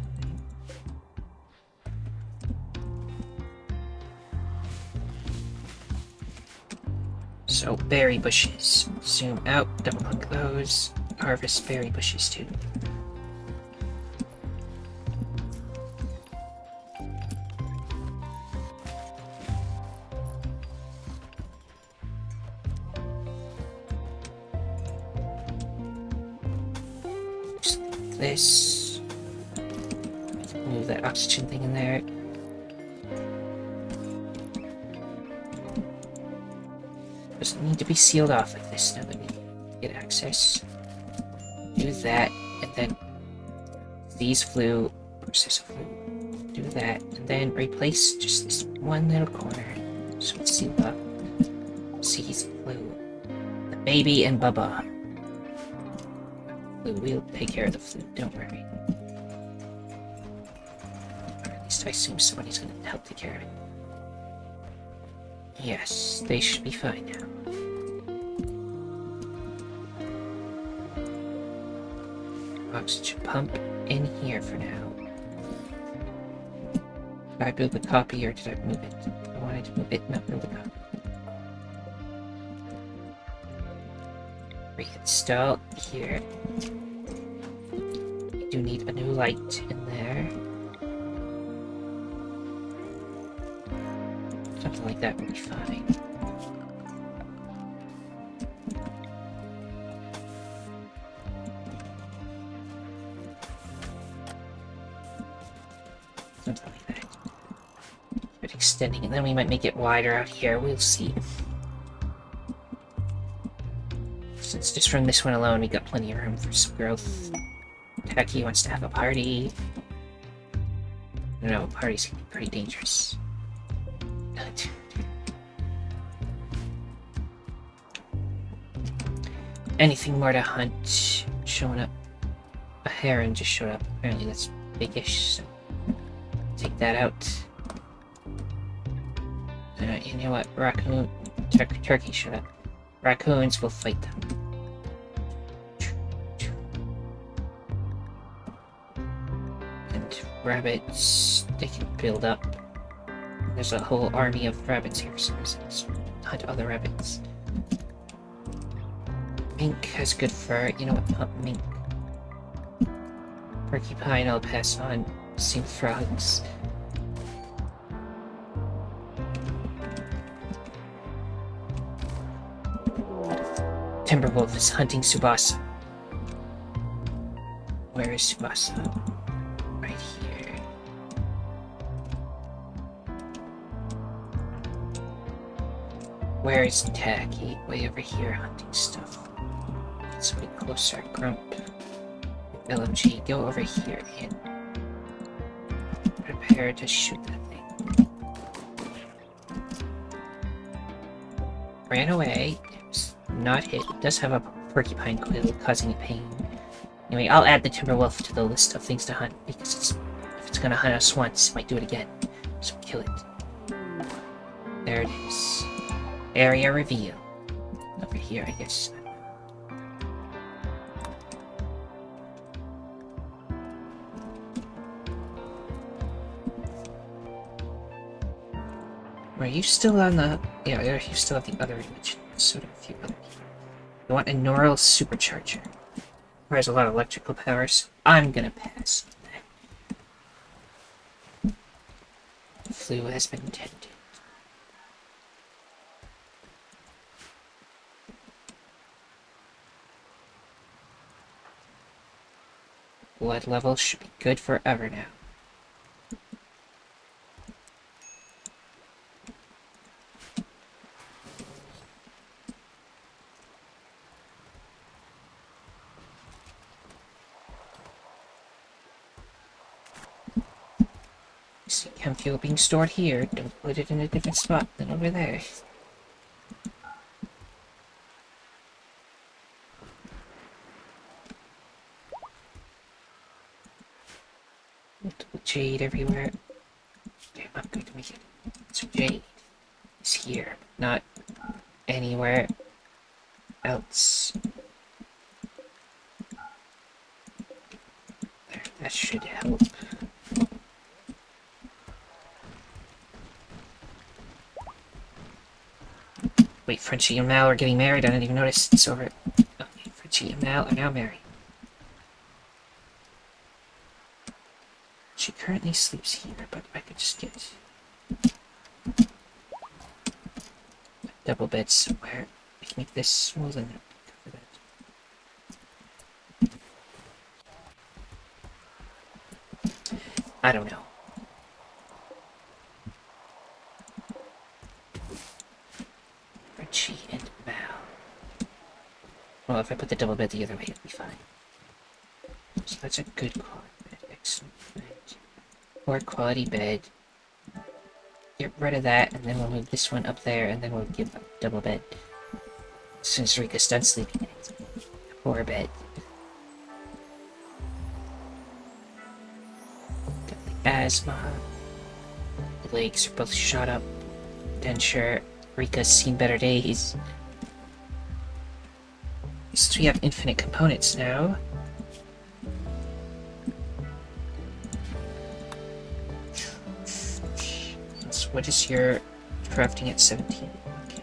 So, berry bushes. Zoom out, double click those. Harvest berry bushes too. Just like this. Move that oxygen thing in there. Doesn't need to be sealed off like this now that we get access. Do that, and then these flue, process flue. Do that, and then replace just this one little corner so it's sealed up. Seeds, flue, the baby, and Bubba. Flue, we'll take care of the flue, don't worry. Or at least I assume somebody's gonna help take care of it. Yes, they should be fine now. Oxygen pump in here for now. Did I build the copy or did I move it? I wanted to move it, not build a copy. Reinstall here. We do need a new light in there. Something like that would be fine. Something like that. But extending it, then we might make it wider out here. We'll see. Since just from this one alone, we got plenty of room for some growth. Tacky wants to have a party. No, parties can be pretty dangerous. Anything more to hunt showing up? A heron just showed up. Apparently that's biggish, so take that out. You know what? Raccoon... turkey showed up. Raccoons will fight them. And rabbits, they can build up. There's a whole army of rabbits here, so let's hunt other rabbits. Mink has good fur. You know what? Mink. Porcupine, I'll pass on. Same frogs. Timberwolf is hunting Subasa. Where is Subasa? Right here. Where is Tacky? Way over here hunting stuff. It's way closer. Grump. LMG, go over here and prepare to shoot that thing. Ran away. Not hit. It does have a porcupine quill causing it pain. Anyway, I'll add the Timberwolf to the list of things to hunt because if it's gonna hunt us once, it might do it again. So kill it. There it is. Area reveal. Over here, I guess. Are you still on the... Yeah, you still have the other image. So do a few other. You want a neural supercharger. Requires a lot of electrical power, so I'm gonna pass on that. Flu has been tended. Blood levels should be good forever now. See chem fuel being stored here. Don't put it in a different spot than over there. Multiple jade everywhere. Okay, I'm going to make it some jade. is here, not anywhere else. There, that should help. Wait, Frenchie and Mal are getting married? I didn't even notice. It's over. Okay, Frenchie and Mal are now married. She currently sleeps here, but I could just get a double bed somewhere. We can make this smaller than cover that. I don't know. Frenchie and Mal. Well, if I put the double bed the other way, it'll be fine. So that's a good quality bed. Excellent bed. Poor quality bed. Get rid of that, and then we'll move this one up there, and then we'll give a double bed. As soon as Rika's done sleeping in it. Poor bed. Got the asthma. The legs are both shot up. Denture. Rika's seen better days. So we have infinite components now. So what is your crafting at 17? Okay.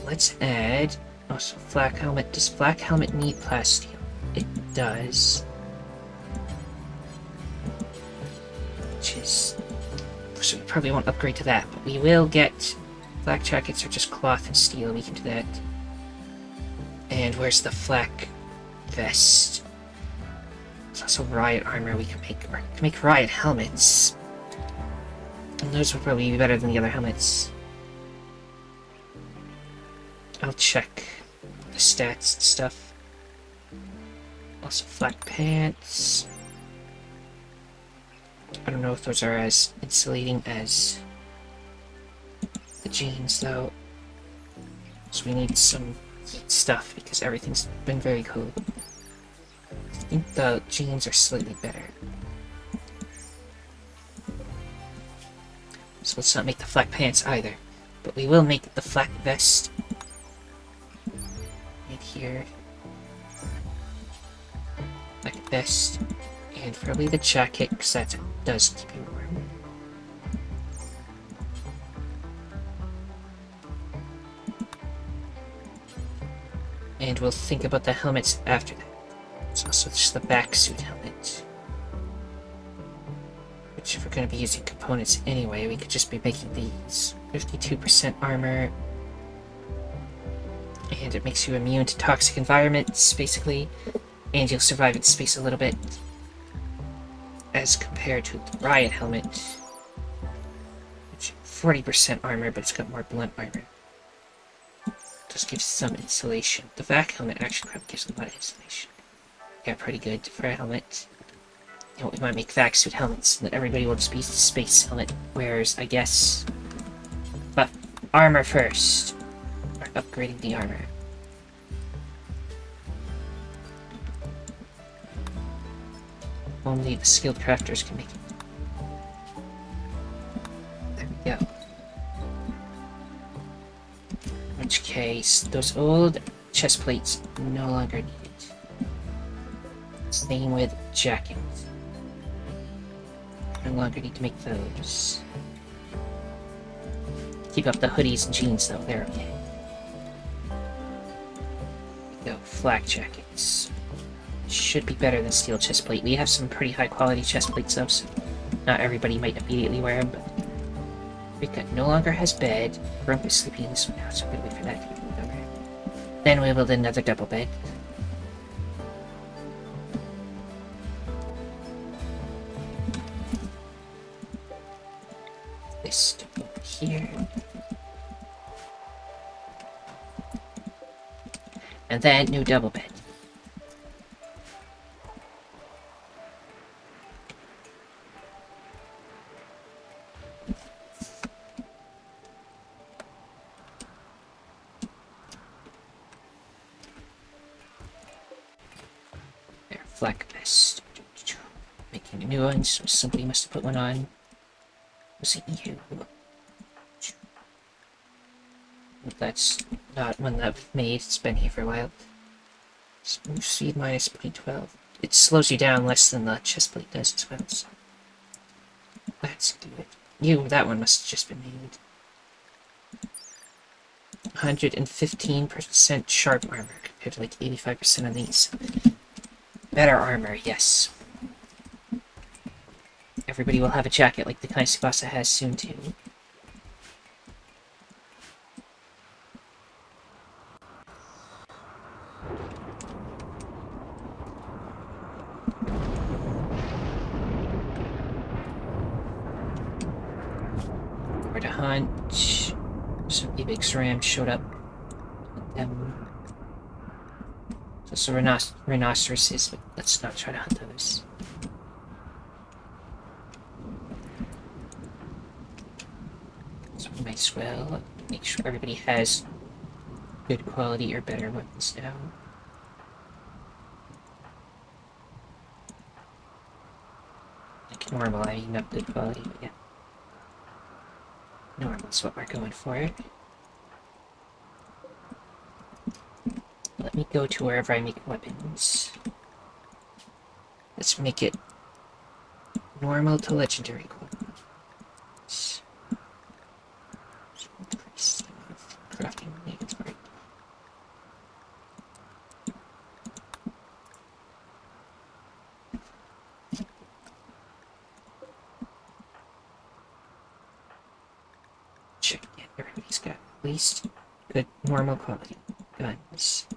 Let's add also flak helmet. Does flak helmet need plasteel? It does. Which is, so we probably won't upgrade to that, but we will get flak jackets or just cloth and steel. We can do that. And where's the flak vest? There's also riot armor we can make, or we can make riot helmets. And those would probably be better than the other helmets. I'll check the stats and stuff. Also flak pants. I don't know if those are as insulating as the jeans though. So we need some heat stuff because everything's been very cold. I think the jeans are slightly better. So let's not make the flak pants either. But we will make the flak vest. Right here. Flak vest. And probably the jacket, because that does keep you warm. And we'll think about the helmets after that. It's also just the back suit helmet. Which, if we're going to be using components anyway, we could just be making these. 52% armor. And it makes you immune to toxic environments, basically. And you'll survive in space a little bit. As compared to the riot helmet. Which 40% armor, but it's got more blunt armor. Just gives some insulation. The vac helmet actually probably gives a lot of insulation. Yeah, pretty good for a helmet. You know, we might make vac suit helmets, and then everybody will just be space helmet wearers, I guess. But armor first. Or upgrading the armor. Only the skilled crafters can make it. There we go. In which case, those old chest plates no longer needed. Same with jackets. No longer need to make those. Keep up the hoodies and jeans though, they're okay. There we go, flak jackets. Should be better than steel chestplate. We have some pretty high quality chestplates though, so not everybody might immediately wear them, but Rika no longer has bed. Grump is sleeping in this one now, so I'm gonna wait for that to get moved over. Then we'll build another double bed. This to go here. And then new double bed. Flak vest. Making a new one, so somebody must have put one on. Was it you? That's not one that we've made. It's been here for a while. Move speed minus 0.12. It slows you down less than the chest plate does as well. So that's good. That one must have just been made. 115% sharp armor compared to like 85% on these. Better armor, yes. Everybody will have a jacket like the kind Tsubasa has soon too. Where to hunt? Some big ram showed up. So rhinoceroses, but let's not try to hunt those. So we might as well make sure everybody has good quality or better weapons now. Like normal, I mean not good quality, but yeah. Normal's what we're going for. Let me go to wherever I make weapons. Let's make it normal to legendary qualities. Increase the crafting inventory. Check again. Everybody's got at least good normal quality guns.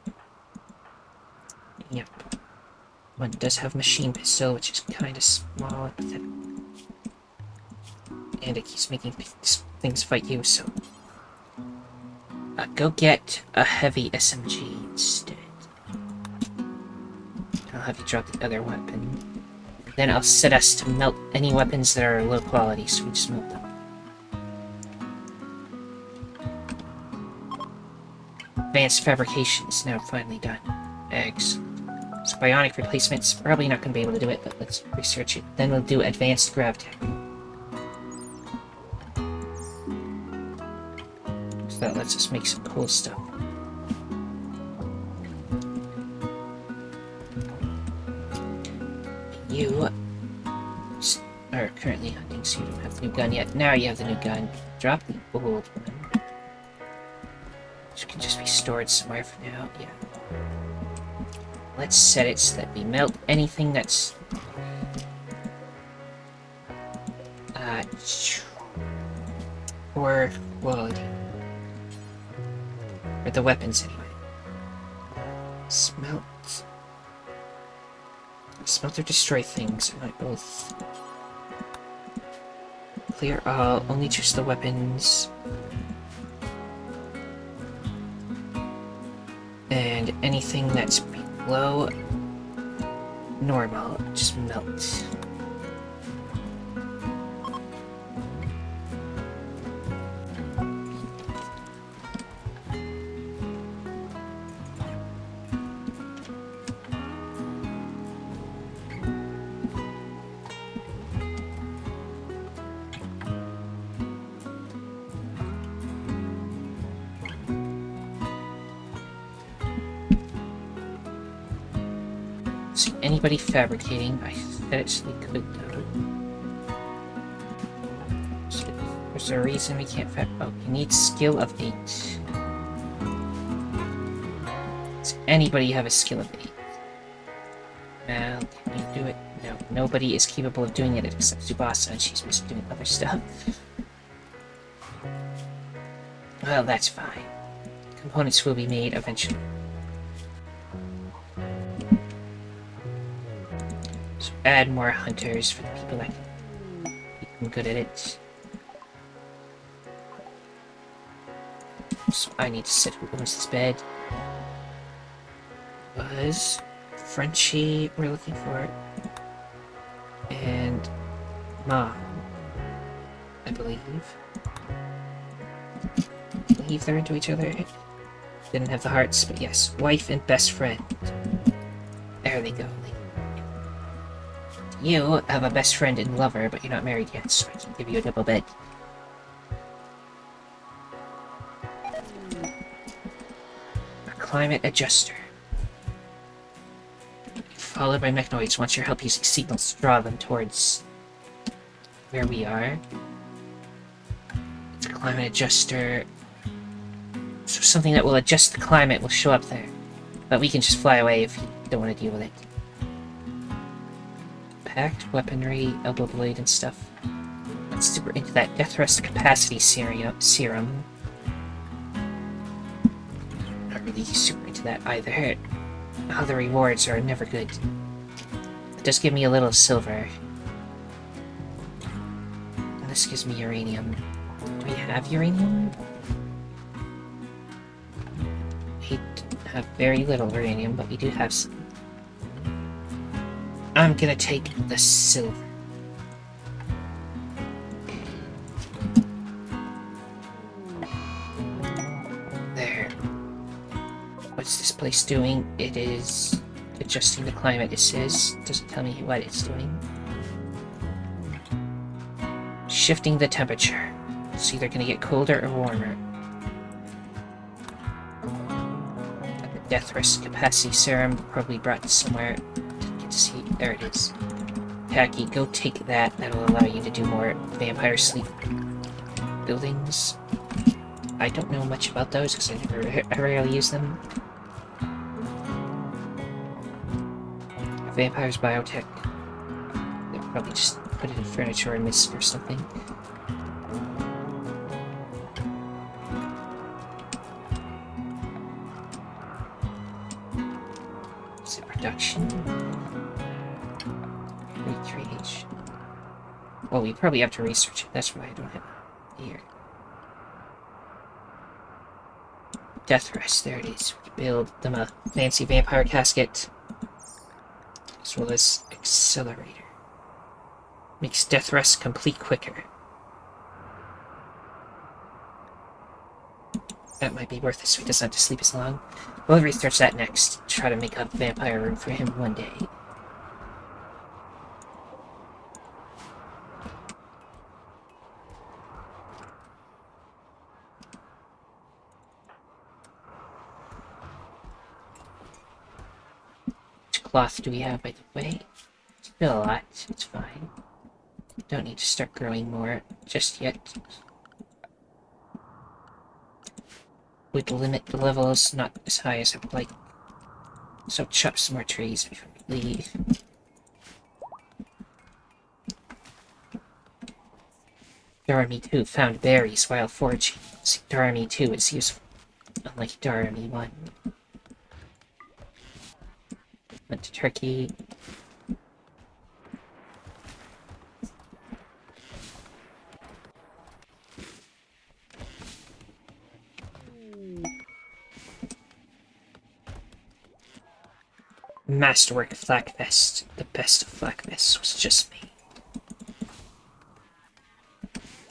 Yep. One does have machine pistol, which is kind of small and pathetic. And it keeps making things fight you, so... go get a heavy SMG instead. I'll have you drop the other weapon. Then I'll set us to melt any weapons that are low quality, so we just melt them. Advanced fabrication is now finally done. Excellent. So bionic replacements, probably not going to be able to do it, but let's research it. Then we'll do advanced gravtech. So that lets us make some cool stuff. You are currently hunting, so you don't have the new gun yet. Now you have the new gun. Drop the old one. Which can just be stored somewhere for now, yeah. Let's set it so that we melt anything that's... poor quality. Or the weapons, anyway. Smelt. Smelt or destroy things. I might both. Clear all. Only choose the weapons. And anything that's below normal, just melt. See anybody fabricating? I bet it so they could though. So, there's a reason we can't oh, you need skill of 8. Does anybody have a skill of 8? Well, can you do it? No, nobody is capable of doing it except Tsubasa, and she's busy doing other stuff. Well, that's fine. Components will be made eventually. Add more hunters for the people that can become good at it. So I need to set who owns this bed. Was Frenchie we're looking for. And Mom, I believe. They're into each other. Didn't have the hearts, but yes. Wife and best friend. There they go. You have a best friend and lover, but you're not married yet, so I can give you a double bed. A climate adjuster. Followed by mechanoids. Once your help using signals to draw them towards where we are. It's a climate adjuster. So something that will adjust the climate will show up there. But we can just fly away if you don't want to deal with it. Packed weaponry, elbow blade, and stuff. Let's super into that death rest capacity serum. Not really super into that either. Other rewards are never good. It does give me a little silver. And this gives me uranium. Do we have uranium? We have very little uranium, but we do have some. I'm gonna take the silver. There. What's this place doing? It is adjusting the climate, it says. Doesn't tell me what it's doing. Shifting the temperature. It's either gonna get colder or warmer. Got the death rest capacity serum, probably brought somewhere. To see, there it is. Tacky, go take that. That'll allow you to do more vampire sleep buildings. I don't know much about those because I rarely use them. Vampires biotech. They'll probably just put it in furniture or mist or something. Is it production? Recreation. Well, we probably have to research it. That's why I don't have it here. Death rest. There it is. We can build them a fancy vampire casket. As well as accelerator. Makes death rest complete quicker. That might be worth it so he doesn't have to sleep as long. We'll research that next. Try to make a vampire room for him one day. Which cloth do we have, by the way? Still a lot. It's fine. Don't need to start growing more just yet. Would limit the levels not as high as I would like. So chop some more trees before we leave. Darmy 2 found berries while foraging. See, Darmy 2 is useful, unlike Darmy 1. Went to Turkey. Masterwork Flak Vest. The best of Flak Vests was just me.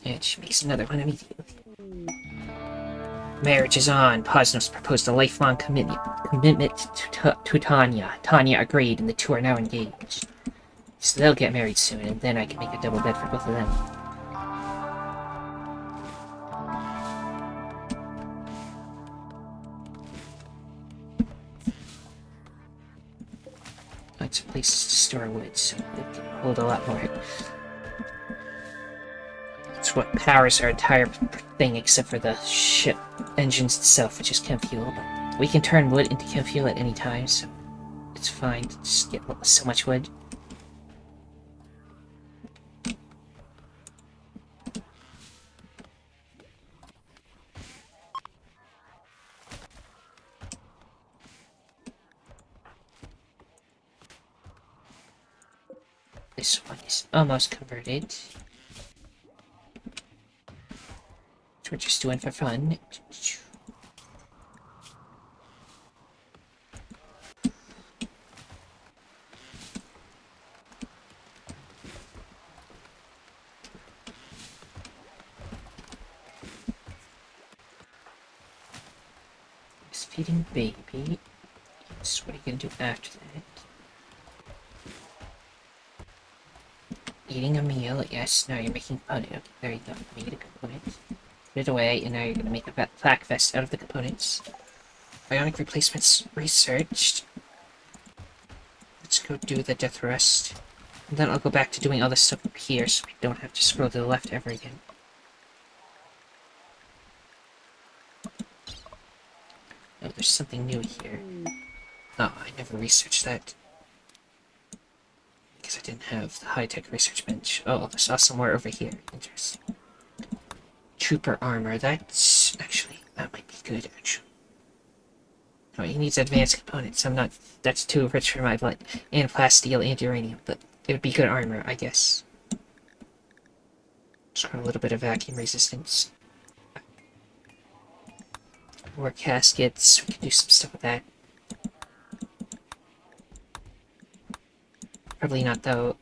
And she makes another one immediately. Marriage is on. Posnos proposed a lifelong commitment to Tanya. Tanya agreed, and the two are now engaged. So they'll get married soon, and then I can make a double bed for both of them. Lots of places to store wood, so it can hold a lot more. It's what powers our entire thing except for the ship engines itself, which is chem fuel. But we can turn wood into chem fuel at any time, so it's fine to just get so much wood. This one is almost converted. Which we're just doing for fun. He's feeding baby. So what are you gonna do after that? eating a meal. Yes, now you're making component. Okay, there you go. Made a component. Put it away, and now you're gonna make a flak vest out of the components. Bionic replacements researched. Let's go do the death rest. And then I'll go back to doing all this stuff up here so we don't have to scroll to the left ever again. Oh, there's something new here. Oh, I never researched that. Because I didn't have the high-tech research bench. Oh, I saw somewhere over here. Interesting. Trooper armor. That's... actually, that might be good, actually. Oh, he needs advanced components. I'm not... that's too rich for my blood. And plasteel and uranium, but it would be good armor, I guess. Just got a little bit of vacuum resistance. More caskets. We can do some stuff with that. Probably not, though.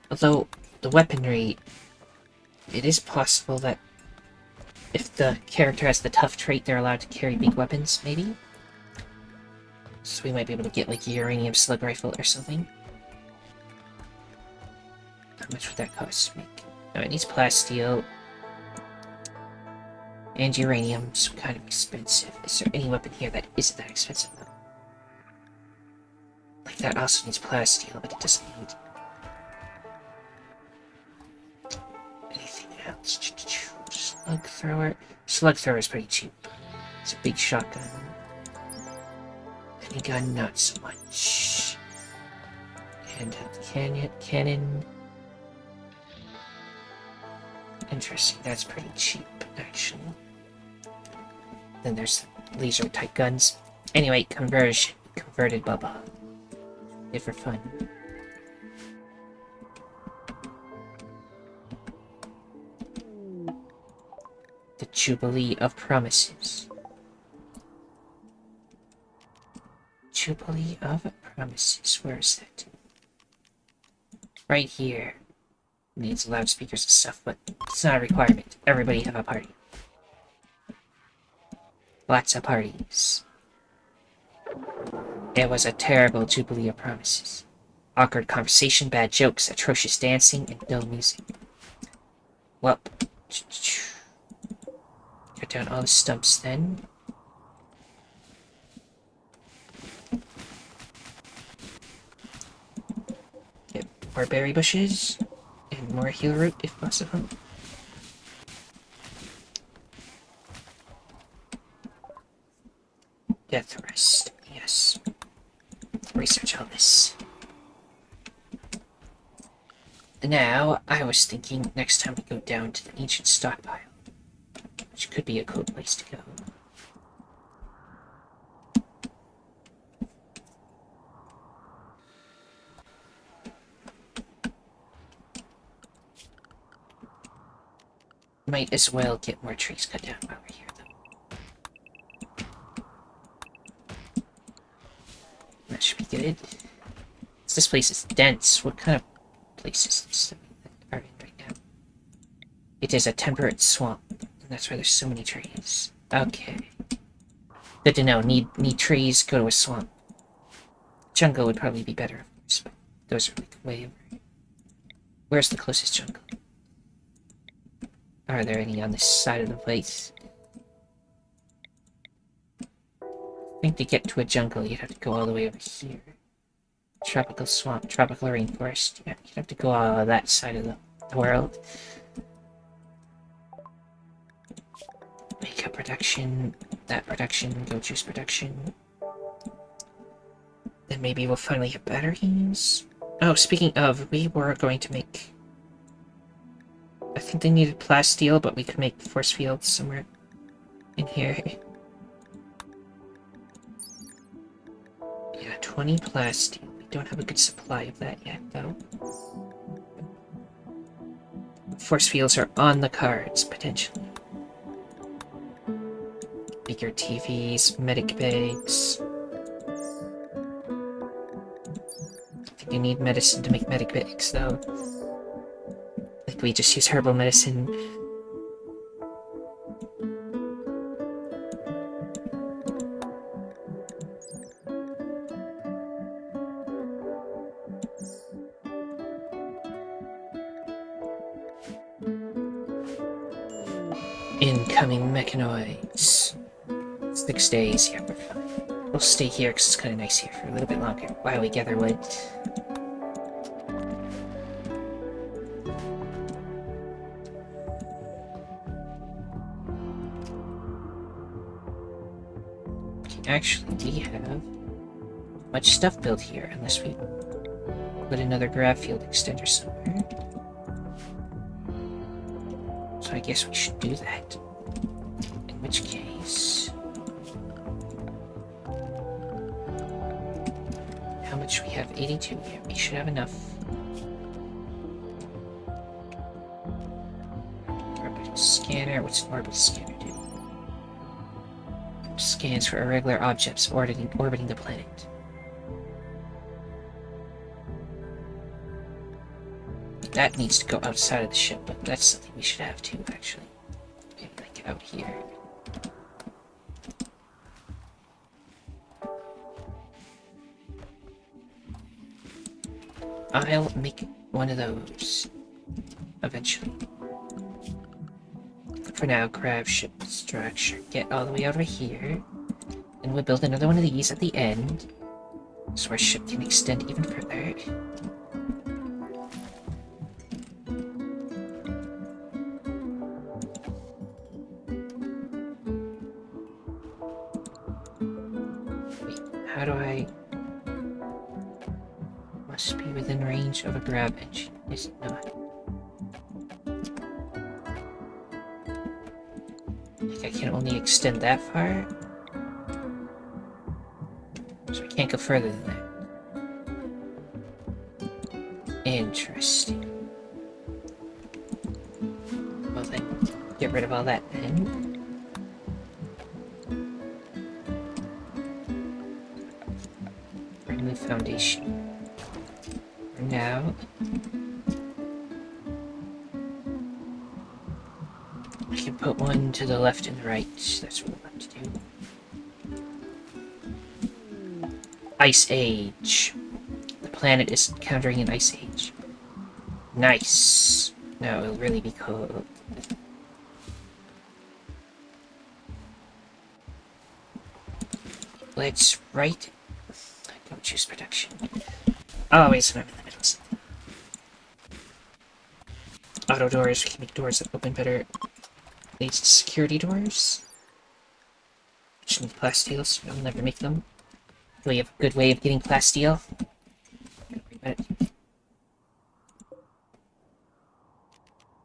Although, the weaponry... it is possible that if the character has the tough trait, they're allowed to carry big weapons, maybe? So we might be able to get, like, a uranium slug rifle or something. How much would that cost to make? No, it needs plasteel. And uranium, so kind of expensive. Is there any weapon here that isn't that expensive, though? Like, that also needs plasteel, but it doesn't need... anything else. Slug thrower. Slug thrower is pretty cheap. It's a big shotgun. Any gun, not so much. And the cannon. Interesting, that's pretty cheap, actually. Then there's the laser type guns. Anyway, conversion. Converted Bubba. Good for fun. The Jubilee of Promises. Jubilee of Promises. Where is that? Right here. Needs loudspeakers and stuff, but it's not a requirement. Everybody have a party. Lots of parties. It was a terrible Jubilee of Promises. Awkward conversation, bad jokes, atrocious dancing, and dull music. Well, cut down all the stumps then. Get more berry bushes, and more heal root if possible. Death rest, yes. Research all this. Now, I was thinking next time we go down to the ancient stockpile, which could be a cool place to go. Might as well get more trees cut down while we're here, though. That should be good. This place is dense. What kind of place is this that we are in right now? It is a temperate swamp, and that's why there's so many trees. Okay. Good to know. Need trees, go to a swamp. Jungle would probably be better, of course, but those are like way over. Where's the closest jungle? Are there any on this side of the place? I think to get to a jungle, you'd have to go all the way over here. Tropical swamp, tropical rainforest. Yeah, you'd have to go on that side of the world. Makeup production, that production, go juice production. Then maybe we'll finally have batteries. Oh, speaking of, we were going to make... I think they needed plasteel, but we could make force fields somewhere in here. Yeah, 20 plasteel. We don't have a good supply of that yet, though. Force fields are on the cards, potentially. Bigger TVs, medic bags. I think you need medicine to make medic bags, though. Like, we just use herbal medicine. Incoming mechanoids. 6 days, yeah, we're fine. We'll stay here because it's kind of nice here for a little bit longer while we gather wood. Actually, we have much stuff built here, unless we put another grav field extender somewhere. So I guess we should do that. In which case... how much we have? 82 here. We should have enough. Orbital scanner. What's an orbital scanner do? Scans for irregular objects orbiting the planet. That needs to go outside of the ship, but that's something we should have too, actually. Maybe like out here. I'll make one of those eventually. For now, grab ship structure. Get all the way over here. And we'll build another one of these at the end. So our ship can extend even further. Wait, how do I... must be within range of a grab engine, is it not? I can only extend that far? So I can't go further than that. Interesting. Well then, get rid of all that then. Remove foundation. For now... I can put one to the left and the right. That's what I want to do. Ice Age. The planet is encountering an ice age. Nice. No, it'll really be cold. Let's write... Don't choose production. Always when I'm in the middle of something. Auto doors. We can make doors that open better. Leads to security doors. Which need plasteel, so I'll never make them. We have a good way of getting plasteel.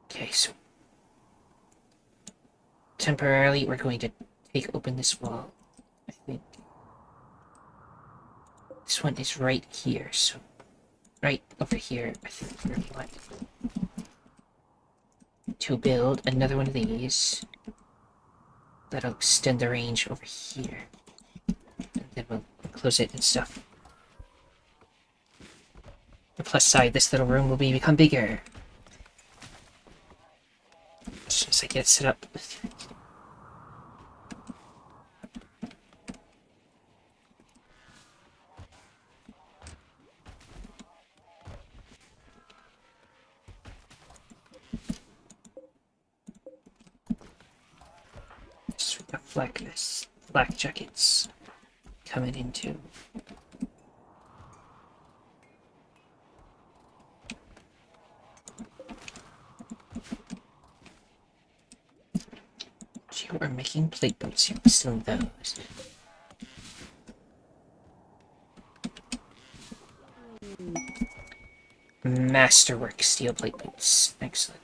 Okay, so temporarily we're going to take open this wall. I think this one is right here, so right over here. I think we're going to build another one of these that'll extend the range over here, and then we'll close it and stuff. The plus side, this little room will become bigger as soon as I get it set up. So we got flak jackets coming into. You are making plate boots. You're still those. Masterwork steel plate boots. Excellent.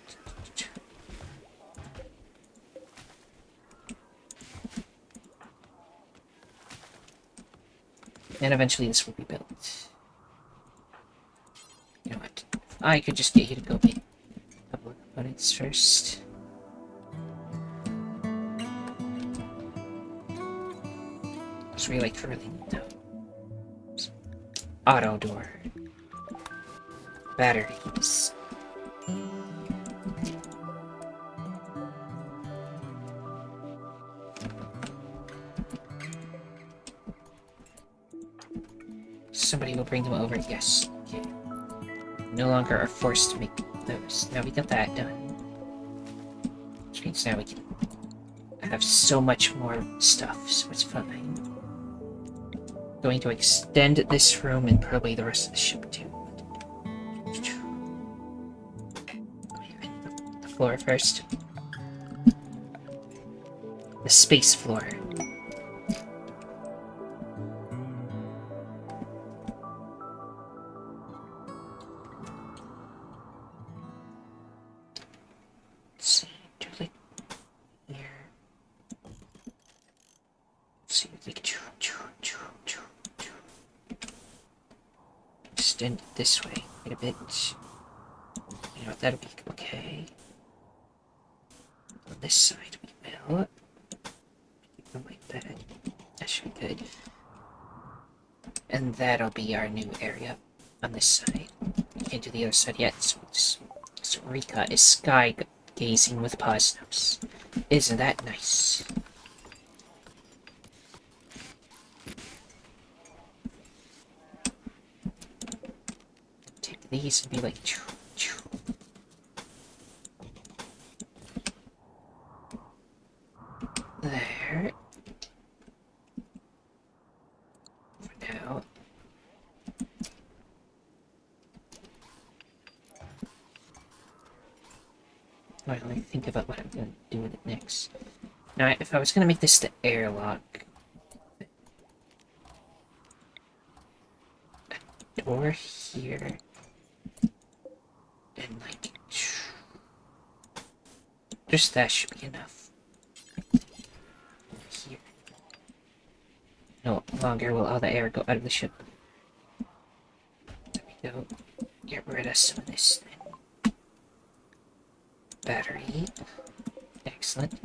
And eventually this will be built. You know what? I could just get you to go make a couple of components first. Because we like to really need those. Auto door. Batteries. Somebody will bring them over, yes. Okay. No longer are forced to make those. Now we got that done. Which means now we can have so much more stuff, so it's fine. Going to extend this room and probably the rest of the ship too. The floor first. The space floor. Let's see, do like here. Let's see, like extend it this way quite a bit. You know what, that'll be okay. On this side we will. Like that. That should be good. And that'll be our new area on this side. Can't do the other side yet, so Rika is sky gazing with Posnos. Isn't that nice? Take these and be like choo, choo. There. For now. Well, let me think about what I'm going to do with it next. Now, if I was going to make this the airlock, a door here, and like, just that should be enough. Here. No longer will all the air go out of the ship. There we go. Get rid of some of this then. Battery. Excellent.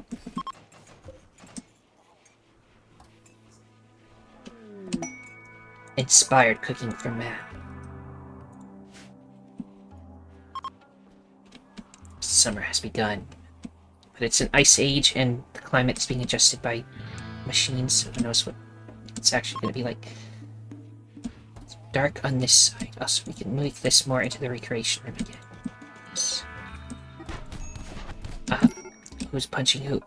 Inspired cooking for Matt. Summer has begun. But it's an ice age and the climate is being adjusted by machines, so who knows what it's actually going to be like. It's dark on this side. Also, we can make this more into the recreation room again. Yes. Who's punching who?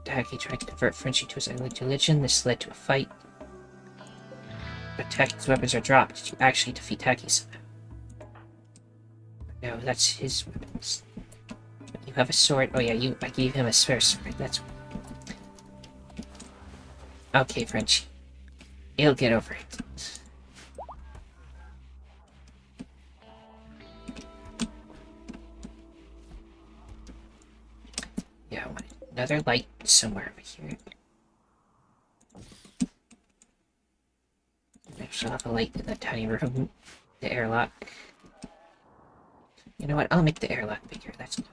Taki tried to convert Frenchie to his religion. This led to a fight. But Taki's weapons are dropped. Did you actually defeat Taki somehow? No, that's his weapons. You have a sword. Oh yeah, I gave him a spare sword. That's... Okay, Frenchie. He'll get over it. Yeah, I want another light somewhere over here. I should have a light in that tiny room. The airlock. You know what? I'll make the airlock bigger. That's good.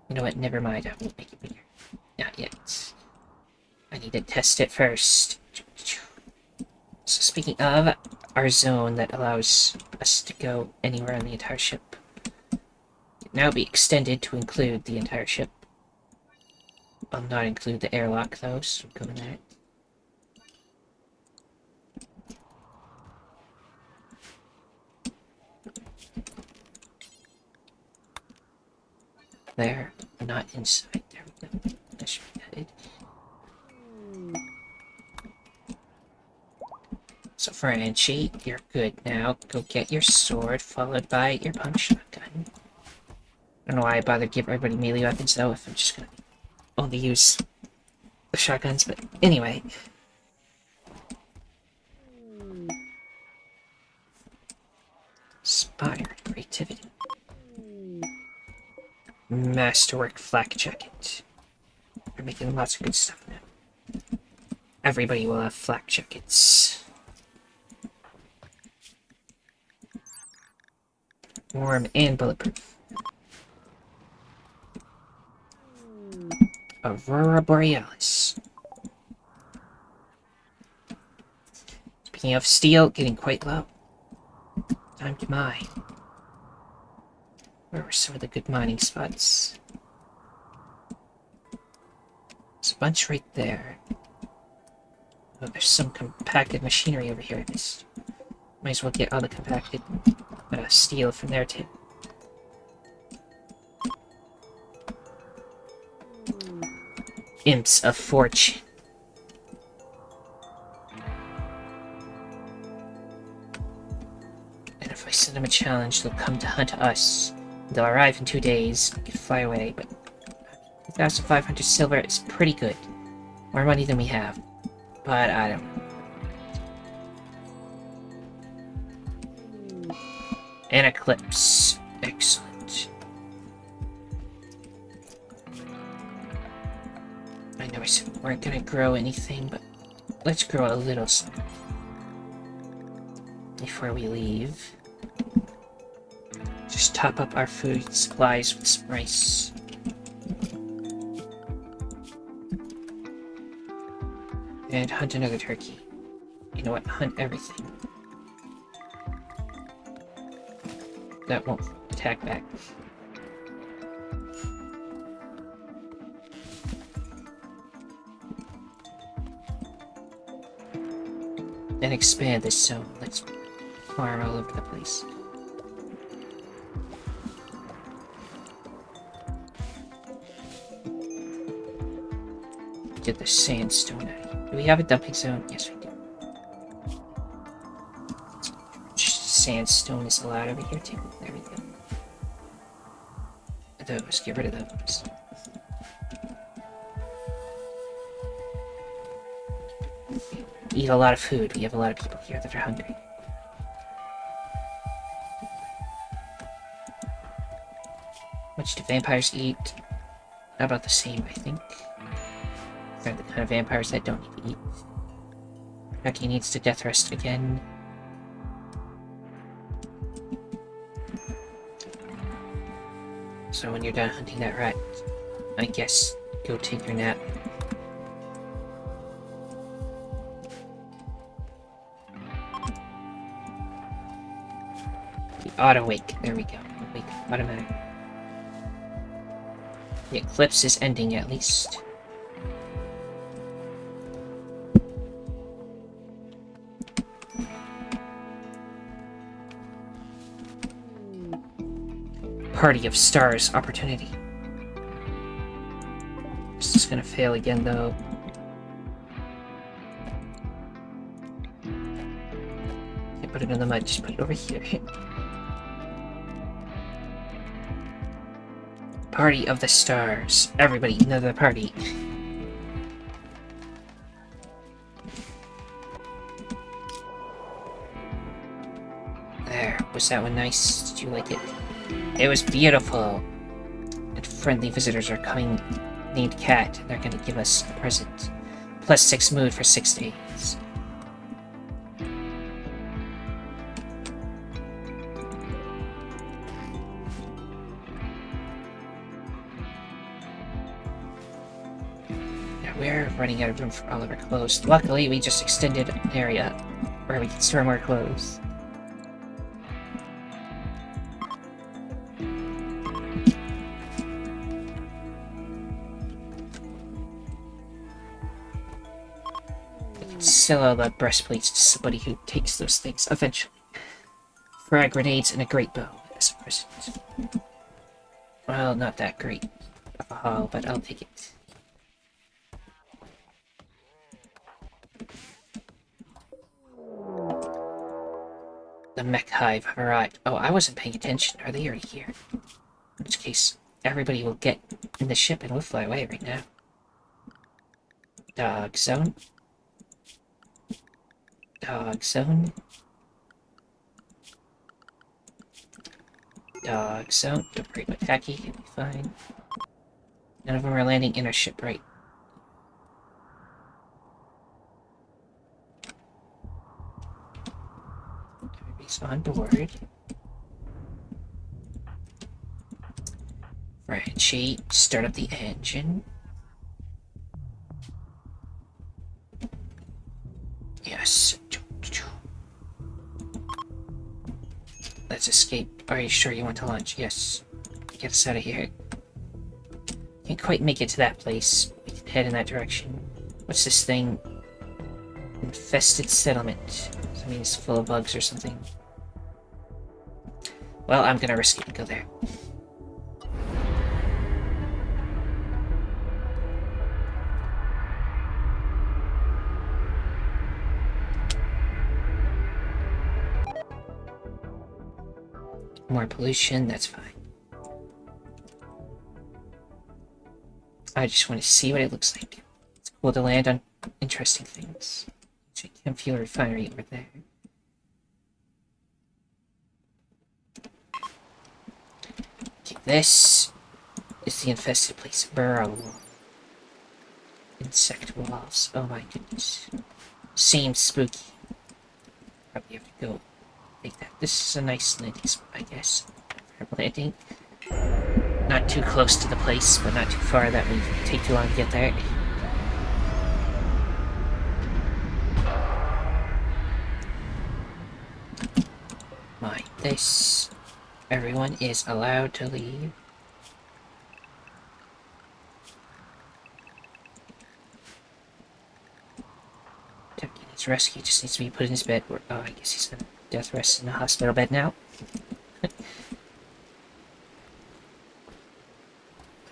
You know what? Never mind. I won't make it bigger. Not yet. I need to test it first. So speaking of our zone that allows us to go anywhere on the entire ship, it now be extended to include the entire ship. I'll not include the airlock though, so go in that. There, not inside. There we go. That should be good. So Frenchie, you're good now. Go get your sword, followed by your pump shotgun. I don't know why I bothered giving everybody melee weapons though, if I'm just gonna only use the shotguns, but anyway. Inspired creativity. Masterwork flak jacket. We're making lots of good stuff now. Everybody will have flak jackets. Warm and bulletproof. Aurora Borealis. Speaking of steel, getting quite low. Time to mine. Where were some of the good mining spots? There's a bunch right there. Oh, there's some compacted machinery over here I missed. Might as well get all the compacted steel from there too. imps of fortune. And if I send them a challenge, they'll come to hunt us. They'll arrive in 2 days. We can fly away, but 2,500 silver is pretty good. More money than we have. But I don't know. An eclipse. Excellent. I know I said we weren't gonna grow anything, but let's grow a little something before we leave. Just top up our food supplies with some rice. And hunt another turkey. You know what? Hunt everything. That won't attack back. And expand this zone. Let's farm all over the place. Get the sandstone out of here. Do we have a dumping zone? Yes, we do. Sandstone is allowed over here too. There we go. Those, get rid of those. We eat a lot of food. We have a lot of people here that are hungry. How much do vampires eat? About the same, I think. They're the kind of vampires that don't need to eat. Becky needs to death rest again. So when you're done hunting that rat, I guess go take your nap. The auto-wake, there we go. Wake, automatic. The eclipse is ending at least. Party of Stars opportunity. This is gonna fail again though. Can't put it in the mud, just put it over here. Party of the Stars. Everybody, another party. There, was that one nice? Did you like it? It was beautiful. And friendly visitors are coming named Cat, and they're gonna give us a present. +6 mood for 6 days. Yeah, we're running out of room for all of our clothes. Luckily, we just extended an area where we can store more clothes. Sell all the breastplates to somebody who takes those things eventually. Frag grenades and a great bow as a present. Well, not that great of a haul, but I'll take it. The mech hive have arrived. Oh, I wasn't paying attention. Are they already here? In which case, everybody will get in the ship and we'll fly away right now. Dog zone. Dog zone. Dog zone. Don't worry about Tacky, he'll be fine. None of them are landing in our ship, right? Everybody's on board. Frenchie, start up the engine. Yes. Let's escape. Are you sure you want to launch? Yes. Get us out of here. Can't quite make it to that place. We can head in that direction. What's this thing? Infested settlement. I mean, it's full of bugs or something. Well, I'm gonna risk it and go there. More pollution, that's fine. I just want to see what it looks like. It's cool to land on interesting things. Chemfuel refinery over there. Okay, this is the infested place. Burrow. Insect walls. Oh my goodness. Seems spooky. Probably have to go take that. This is a nice landing spot, I guess. For landing. Not too close to the place, but not too far that we take too long to get there. Mind this. Everyone is allowed to leave. Deputy needs rescue, just needs to be put in his bed. Oh, I guess he's on death rest in a hospital bed now.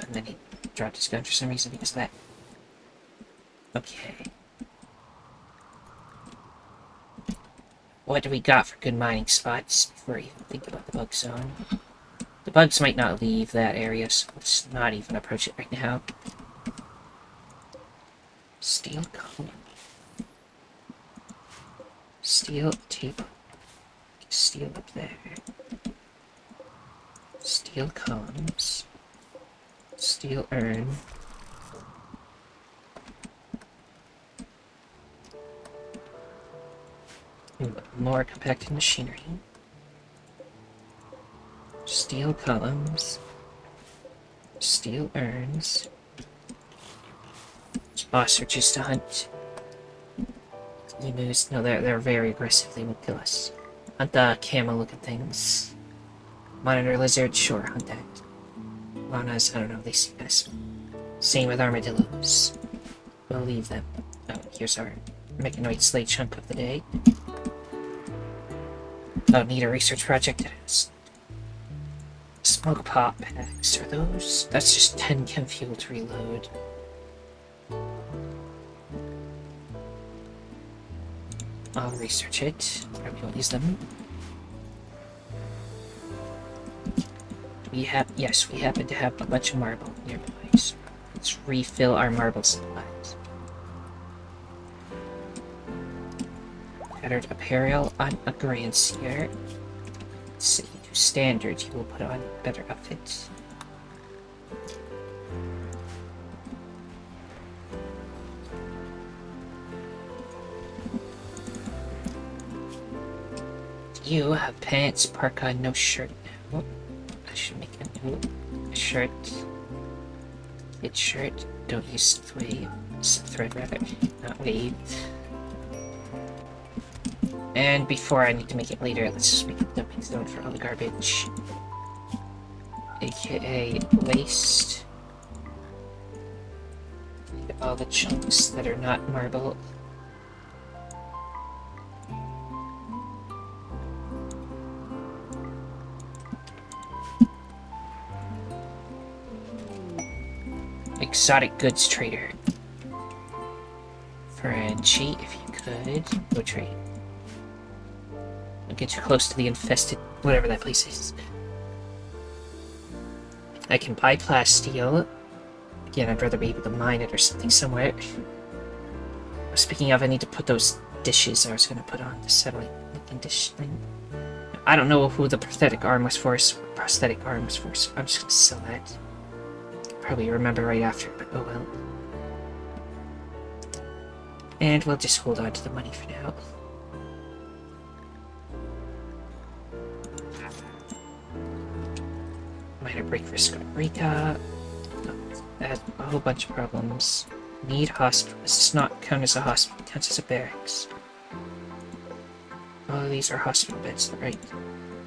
And then he dropped his gun for some reason because of that. Okay. What do we got for good mining spots before we even think about the bug zone? The bugs might not leave that area, so let's not even approach it right now. Steel column. Steel table. Steel up there. Steel columns. Steel urn. Ooh, more compacted machinery. Steel columns. Steel urns. Ostriches to hunt. Emus, no, they're very aggressive. They will kill us. Hunt the camel-looking things. Monitor lizard, sure, hunt that. Llamas, I don't know, they see us. Same with armadillos. We'll leave them. Oh, here's our mechanoid slate chunk of the day. Oh, need a research project that has smoke pop packs. Are those? That's just 10 chem fuel to reload. I'll research it. Probably won't use them. Yes, we happen to have a bunch of marble nearby, so let's refill our marble supplies. Tattered apparel on a Granseer. City to standard, you will put on better outfits. You have pants, parka, no shirt now. I should make a new shirt. It's shirt. Don't use thread rather, not wave. And before I need to make it later, let's just make a dumping zone for all the garbage. AKA waste. All the chunks that are not marble. Exotic goods trader. Frenchie, if you could, go trade. Don't get too close to the infested, whatever that place is. I can buy plasteel. Again, I'd rather be able to mine it or something somewhere. Speaking of, I need to put those dishes I was going to put on the satellite looking dish thing. I don't know who the prosthetic arm was for, so I'm just going to sell that. Probably remember right after, but oh well. And we'll just hold on to the money for now. Minor break for Scotrika. Add a whole bunch of problems. Need hospital. This does not count as a hospital, it counts as a barracks. Oh, these are hospital beds, right?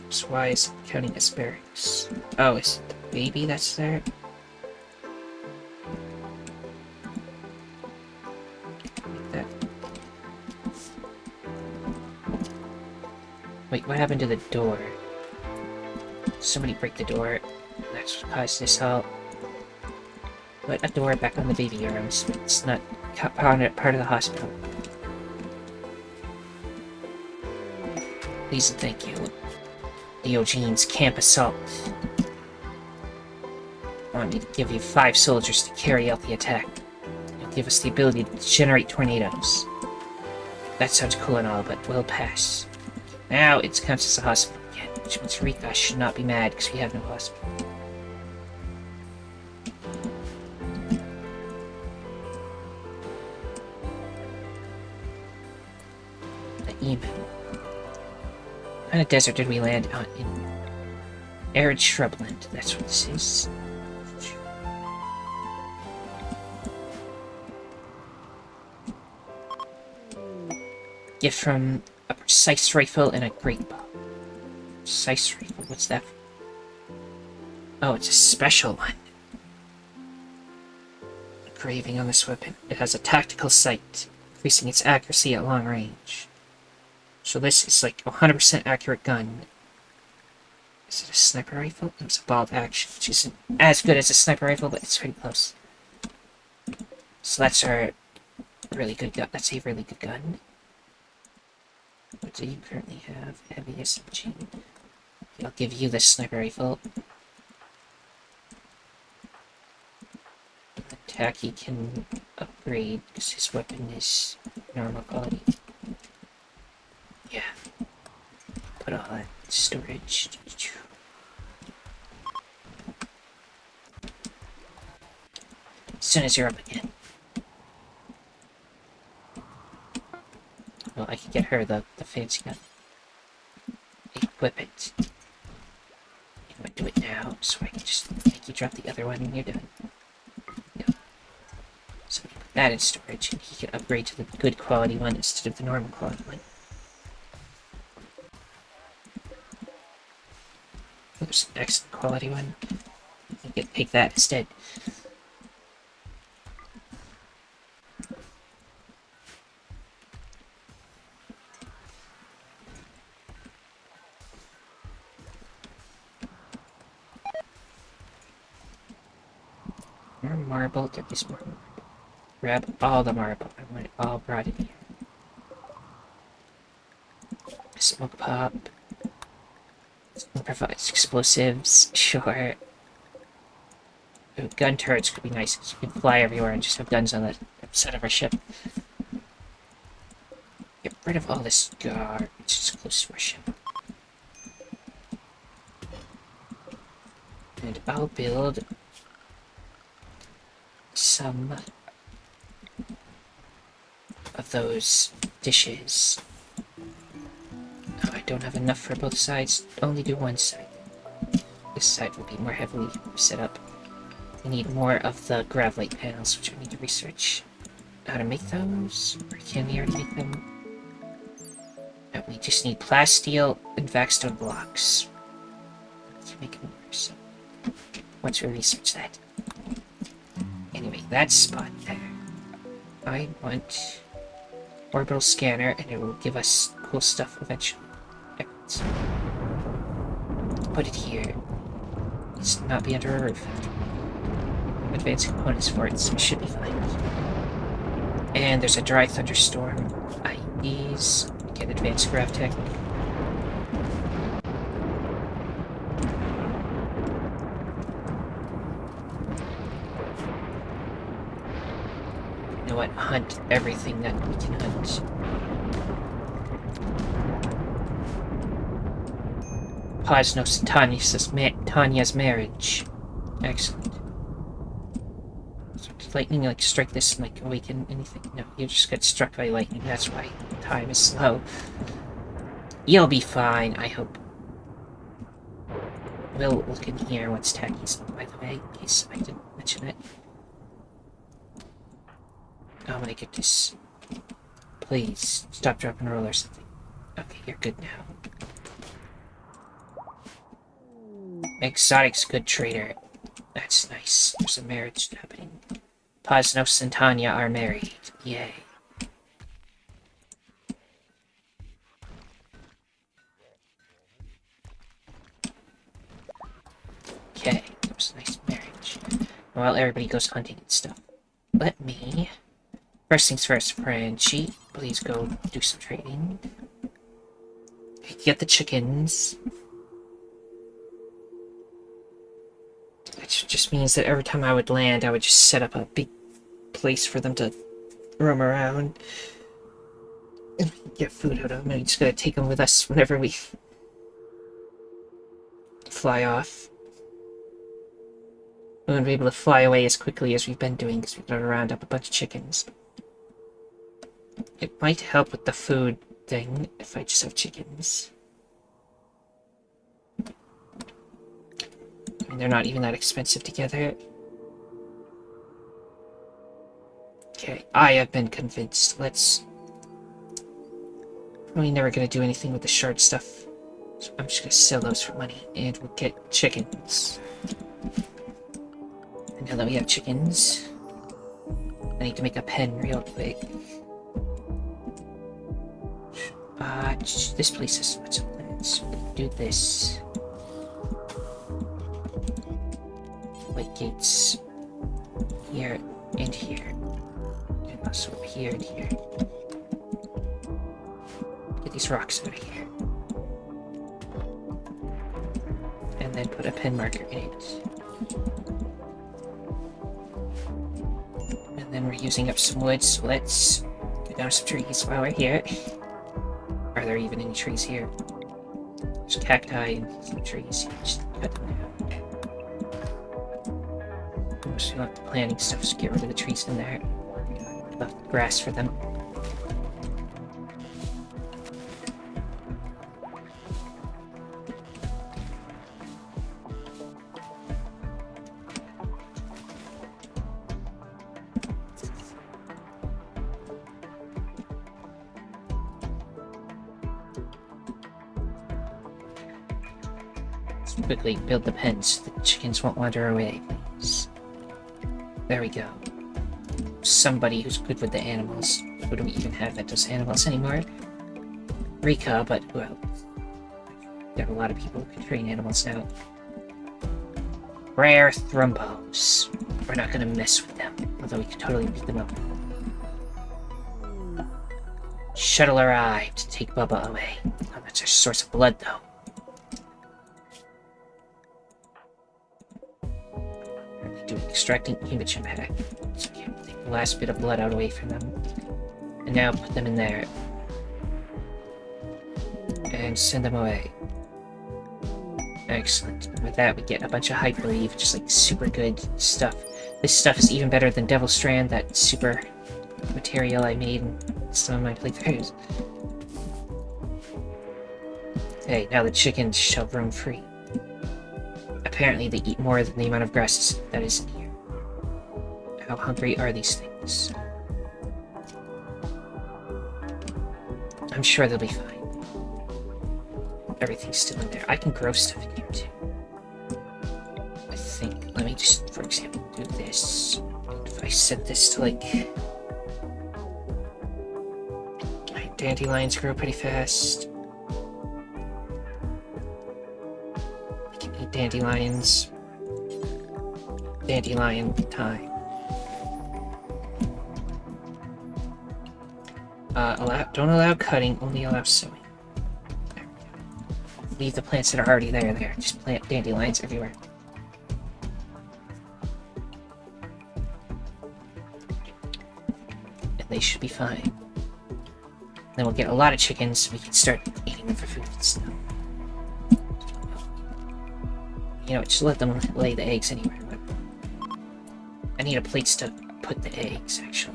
So why is it counting as barracks? Oh, is it the baby that's there? Wait, what happened to the door? Somebody break the door. That's what caused this all. Put a door back on the baby arms. It's not part of the hospital. Please and thank you. Diogenes camp assault. I want me to give you 5 soldiers to carry out the attack. It'll give us the ability to generate tornadoes. That sounds cool and all, but we'll pass. Now it counts as a hospital again, which means Rika should not be mad because we have no hospital. The email. What kind of desert did we land on? In arid shrubland. That's what this is. Gift from a precise rifle and a great bow. Precise rifle, what's that for? Oh, it's a special one. Engraving on this weapon. It has a tactical sight, increasing its accuracy at long range. So this is like a 100% accurate gun. Is it a sniper rifle? It was a bolt action, which isn't as good as a sniper rifle, but it's pretty close. So that's our really good gun. That's a really good gun. What do you currently have? Heavy SMG. I'll give you this sniper rifle. Attack he can upgrade because his weapon is normal quality. Yeah. Put all that in storage. As soon as you're up again. Well, I can get her the fancy gun. Equip it. I'm gonna do it now, so I can just make you drop the other one when you're done. Go. So put that in storage, and he can upgrade to the good quality one instead of the normal quality one. There's an excellent quality one. You can take that instead. More marble, there is more marble. Grab all the marble. I want it all brought in here. Smoke pop. Provides explosives, sure. Ooh, gun turrets could be nice because you can fly everywhere and just have guns on the side of our ship. Get rid of all this garbage that's close to our ship. And I'll build some of those dishes. Oh, I don't have enough for both sides. Only do one side. This side will be more heavily set up. We need more of the gravlite panels, which I need to research how to make those. Or can we already make them? No, we just need plasteel and vaxstone blocks. Let's make more, so once we research that. Anyway, that spot there. I want orbital scanner, and it will give us cool stuff eventually. So, put it here. Let's not be under a roof. Advanced components for it, so it should be fine. And there's a dry thunderstorm. IEDs. Get advanced grav tech. You know what? Hunt everything that we can hunt. Posnos and Tanya's marriage. Excellent. So does lightning like strike this and like awaken anything? No, you just get struck by lightning. That's why time is slow. You'll be fine, I hope. We'll look in here once Tacky's on, by the way, in case I didn't mention it. Oh my goodness. Please, stop, drop, and roll or something. Okay, you're good now. Exotic's good trader. That's nice. There's a marriage happening. Posnos and Tanya are married. Yay. Okay, there's a nice marriage. While everybody goes hunting and stuff. Let me... First things first, Frenchie. Please go do some trading. Get the chickens. just means that every time I would land, I would just set up a big place for them to roam around and get food out of them. And we just gotta take them with us whenever we fly off. We wouldn't be able to fly away as quickly as we've been doing because we've got to round up a bunch of chickens. It might help with the food thing if I just have chickens. I mean, they're not even that expensive together. Okay, I have been convinced. Let's... Probably never gonna do anything with the shard stuff. So I'm just gonna sell those for money and we'll get chickens. And now that we have chickens, I need to make a pen real quick. This place has lots of plants. Do this. White gates here and here. And also up here and here. Get these rocks out of here. And then put a pen marker in it. And then we're using up some wood, so let's cut down some trees while we're here. Are there even any trees here? There's cacti and some trees. Just cut them down. We still have the planting stuff, so get rid of the trees in there. Left grass for them. Quickly build the pens so the chickens won't wander away, please. There we go. Somebody who's good with the animals. Who do we even have that does animals anymore? Rika, but who else? There are a lot of people who can train animals now. Rare Thrumbos. We're not gonna mess with them, although we could totally beat them up. Shuttle arrived to take Bubba away. Oh, that's our source of blood, though. Extracting image impact. So we can take the last bit of blood out away from them. And now put them in there. And send them away. Excellent. And with that we get a bunch of hyper-eve, just like super good stuff. This stuff is even better than Devil Strand, that super material I made in some of my playthroughs. Okay, now the chickens shall roam free. Apparently they eat more than the amount of grass that is in here. How hungry are these things? I'm sure they'll be fine. Everything's still in there. I can grow stuff in here too. I think. Let me just, for example, do this. If I set this to like... My dandelions grow pretty fast. Dandelions. Dandelion time. Don't allow cutting, only allow sowing. There we go. Leave the plants that are already there. Just plant dandelions everywhere. And they should be fine. Then we'll get a lot of chickens, so we can start eating them for food and stuff. You know, just let them lay the eggs anywhere. But I need a place to put the eggs, actually.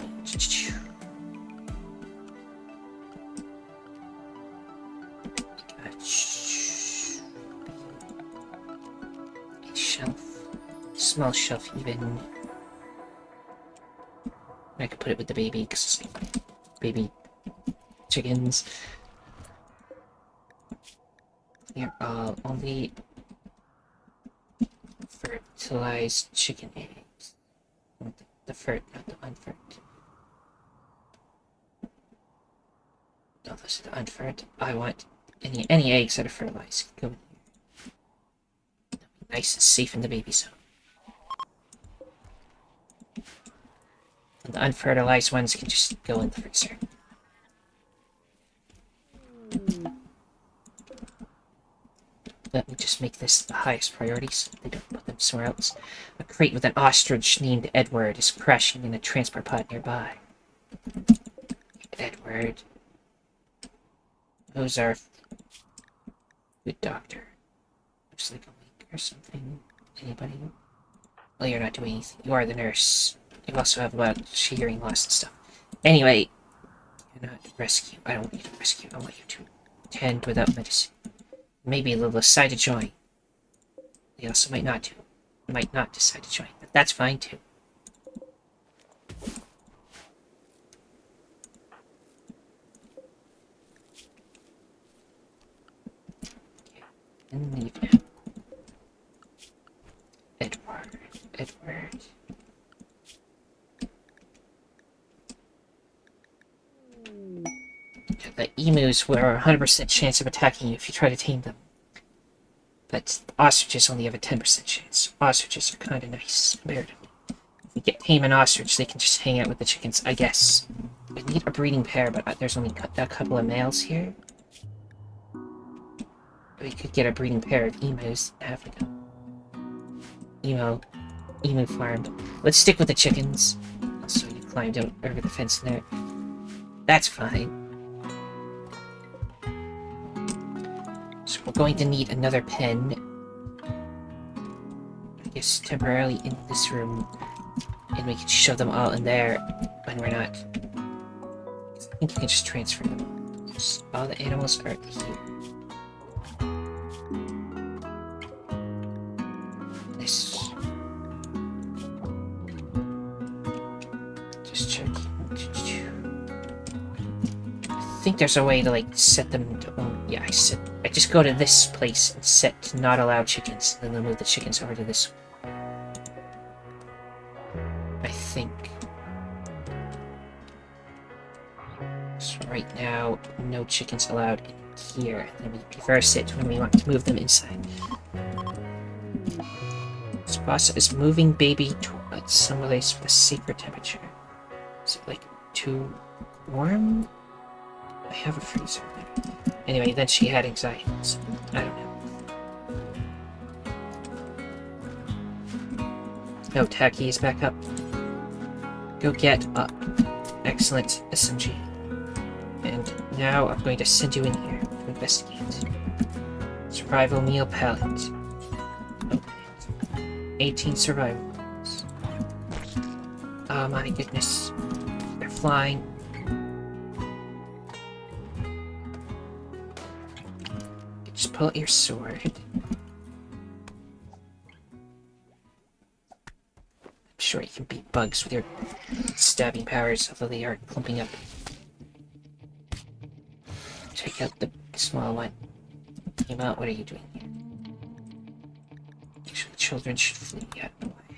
A shelf. Small shelf, even. I could put it with the baby, because it's like baby chickens. Here, only fertilized chicken eggs. The fert, not the unfert. No, those are the unfert. I want any eggs that are fertilized. Go in here. Nice and safe in the baby zone. And the unfertilized ones can just go in the freezer. Let me just just make this the highest priority so they don't put them somewhere else. A crate with an ostrich named Edward is crashing in a transport pod nearby. Edward. Who's our good doctor? Looks like a week or something. Anybody? Well, you're not doing anything. You are the nurse. You also have about hearing loss and stuff. Anyway, you're not rescue. I don't want you to rescue. I want you to tend without medicine. Maybe they'll decide to join. They also might not decide to join, but that's fine too. Okay. And leave now. Edward. The emus were a 100% chance of attacking you if you try to tame them. But ostriches only have a 10% chance. Ostriches are kind of nice, comparatively. If you get tame an ostrich, they can just hang out with the chickens, I guess. We need a breeding pair, but there's only a couple of males here. We could get a breeding pair of emus and have like a emu farm. But let's stick with the chickens. So you climbed out over the fence in there. That's fine. So we're going to need another pen. I guess temporarily in this room. And we can shove them all in there when we're not. I think you can just transfer them. So all the animals are here. This. Just check. I think there's a way to like set them to own. Yeah, I just go to this place and set to not allow chickens, and then they'll move the chickens over to this. I think. So right now, no chickens allowed in here, and then we reverse it when we want to move them inside. This process is moving baby towards some place with a safer temperature. Is it like too warm? I have a freezer there. Anyway, then she had anxiety, so I don't know. No, Tacky is back up. Go get up. Excellent, SMG. And now I'm going to send you in here to investigate. Survival meal pallet. Open it. 18 survival meals. Oh my goodness. They're flying. Just pull out your sword. I'm sure you can beat bugs with your stabbing powers, although they are clumping up. Take out the small one. Came out. What are you doing here? Actually, children should flee. I don't know why.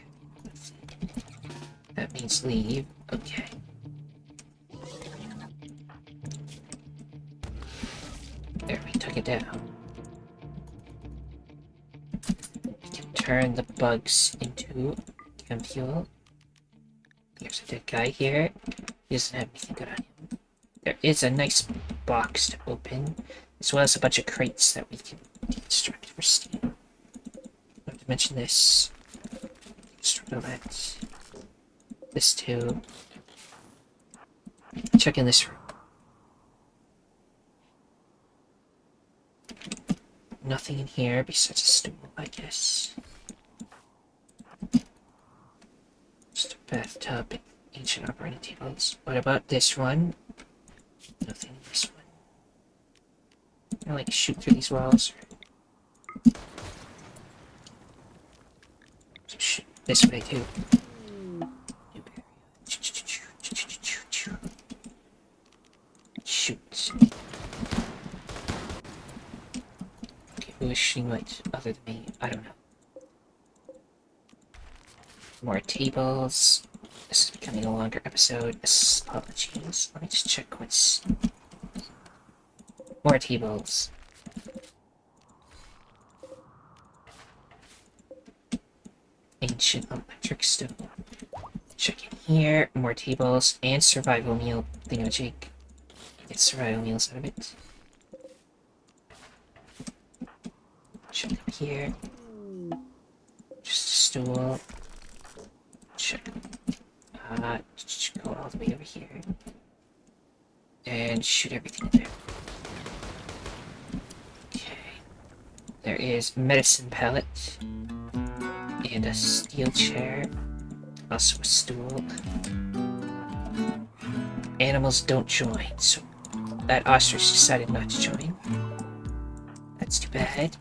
That means leave. Okay. There, we took it down. We can turn the bugs into chem fuel. There's a dead guy here. He doesn't have anything good on him. There is a nice box to open, as well as a bunch of crates that we can deconstruct for steam. Not to mention this. Destroy that. This too. Check in this room. Nothing in here besides a stool, I guess. Just a bathtub and ancient operating tables. What about this one? Nothing in this one. Can I like shoot through these walls? So shoot this way too. Shoot. Who is shooting what other than me? I don't know. More tables. This is becoming a longer episode. Apologies. Let me just check what's... More tables. Ancient electric stove. Check in here. More tables. And survival meal thingamajig. Get survival meals out of it. Check up here. Just a stool. Check. Just go all the way over here. And shoot everything in there. Okay. There is medicine pallet. And a steel chair. Also a stool. Animals don't join, so that ostrich decided not to join. That's too bad.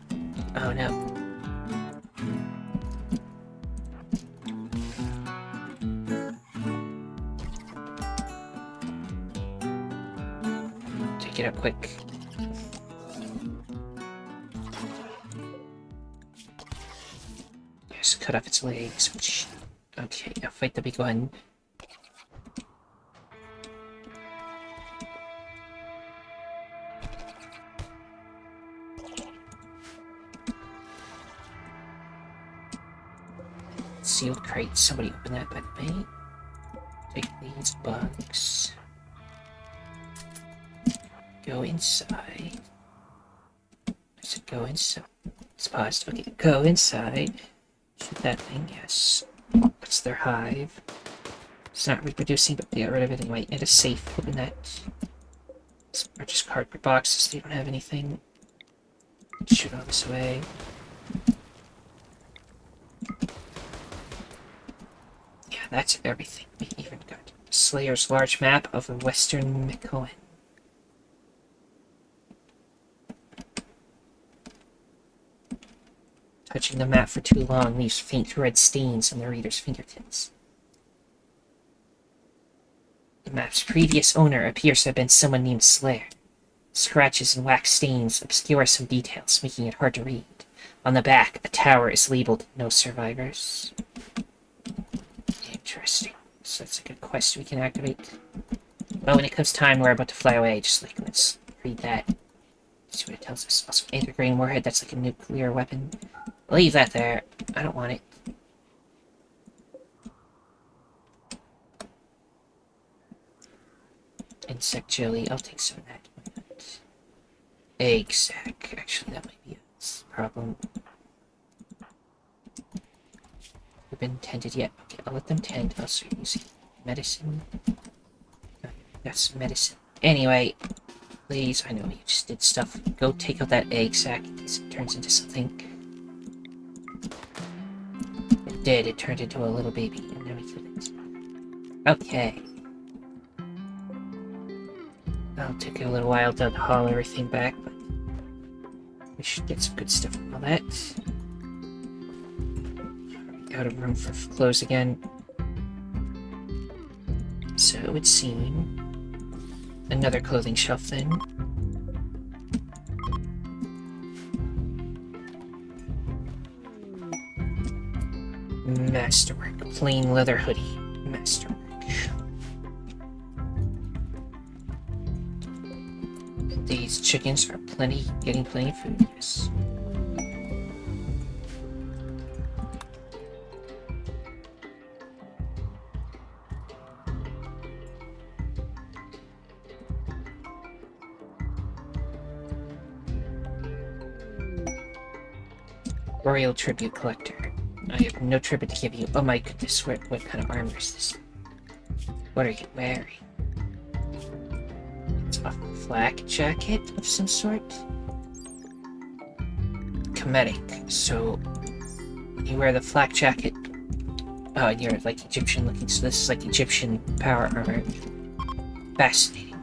Oh no. Take it out quick. Just cut off its legs. Okay, now fight the big one. Sealed crate. Somebody open that by me. Take these bugs. Go inside. I said go inside. It's paused. Okay, go inside. Shoot that thing, yes. That's their hive. It's not reproducing, but they got rid of it anyway. And a safe. Open that. Some are just cardboard boxes. They don't have anything. Shoot all this away. Yeah, that's everything. We even got Slayer's large map of Western McCohen. Touching the map for too long leaves faint red stains on the reader's fingertips. The map's previous owner appears to have been someone named Slayer. Scratches and wax stains obscure some details, making it hard to read. On the back, a tower is labeled "No Survivors." Interesting. So that's a good quest we can activate. But when it comes time, we're about to fly away. Just like, let's read that. See what it tells us. Also, anti-grain warhead. That's like a nuclear weapon. Leave that there. I don't want it. Insect jelly. I'll take some of that. Why not? Egg sac. Actually, that might be a problem. Have been tended yet? Okay, I'll let them tend. Also using medicine. That's medicine. Anyway, please. I know you just did stuff. Go take out that egg sac in case it turns into something. It did. It turned into a little baby, and then we killed it. Okay. That'll take a little while to haul everything back, but we should get some good stuff from all that. Out of room for clothes again. So it would seem another clothing shelf then. Masterwork. Plain leather hoodie. Masterwork. These chickens are getting plenty of food, yes. Royal Tribute Collector. I have no tribute to give you. Oh my goodness, what kind of armor is this? What are you wearing? It's a flak jacket of some sort? Comedic. So, you wear the flak jacket. Oh, and you're like Egyptian looking, so this is like Egyptian power armor. Fascinating.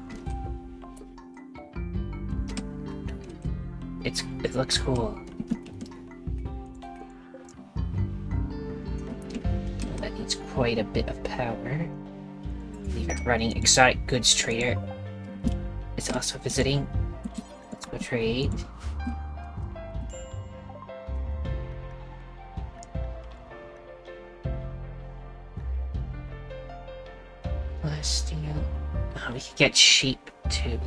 It looks cool. That needs quite a bit of power. Leave it running. Exotic goods trader. It's also visiting. Let's go trade. Steel. Oh, we could get sheep too.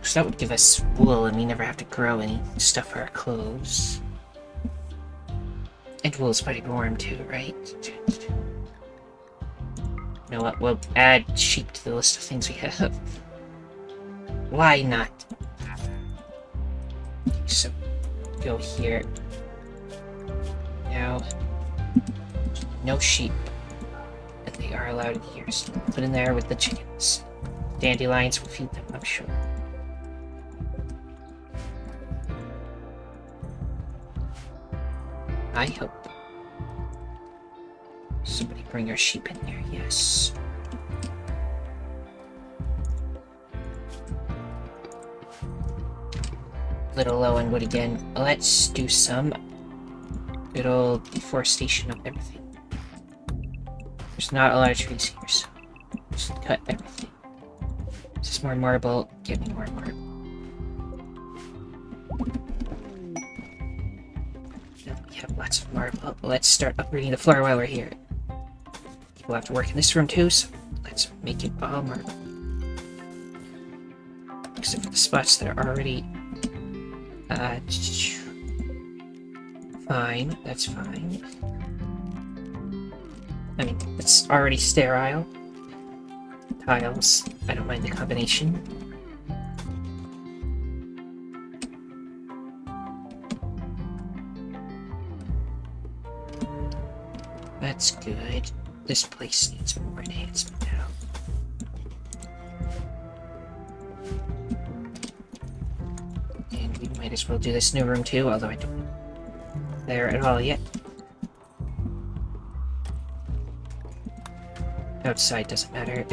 So that would give us wool, and we never have to grow any stuff for our clothes. And wool's pretty warm too, right? You know what? We'll add sheep to the list of things we have. Why not? so go here. Now, no sheep. And they are allowed in here, so put in there with the chickens. Dandelions will feed them, I'm sure. I hope. Somebody bring our sheep in there, yes. Little low on wood again. Let's do some good old deforestation of everything. There's not a lot of trees here, so just cut everything. Is this more marble? Give me more marble. Now we have lots of marble. Let's start upgrading the floor while we're here. We'll have to work in this room too, so let's make it all marble. Except for the spots that are already fine, that's fine. I mean, it's already sterile. Tiles, I don't mind the combination. That's good. This place needs more enhancement now. And we might as well do this new room too, although I don't there at all yet. Outside doesn't matter.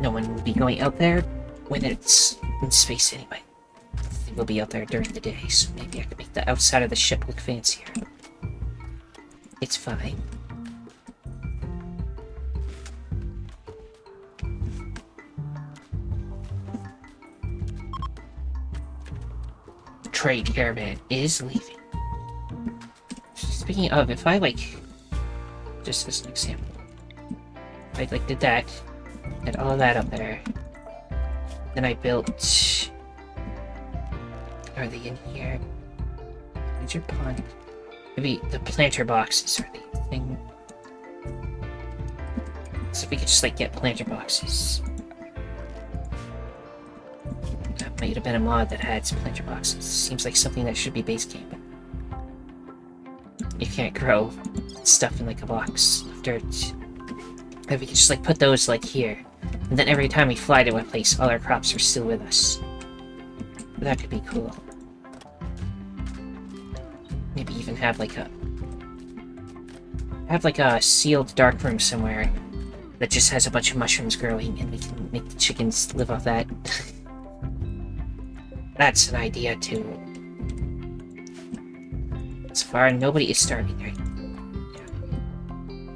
No one will be going out there when it's in space anyway. They will be out there during the day, so maybe I could make the outside of the ship look fancier. It's fine. Trade caravan is leaving. Speaking of, if I just as an example, if I did that, had all of that up there, then I built, are they in here? Where's your pond? Maybe the planter boxes are the thing. So if we could just get planter boxes. That might have been a mod that had some planter boxes. Seems like something that should be base game. You can't grow stuff in a box of dirt. If we could just put those here, and then every time we fly to a place, all our crops are still with us. That could be cool. Maybe even have a sealed dark room somewhere that just has a bunch of mushrooms growing, and we can make the chickens live off that. That's an idea too. So far, nobody is starving, right? Yeah.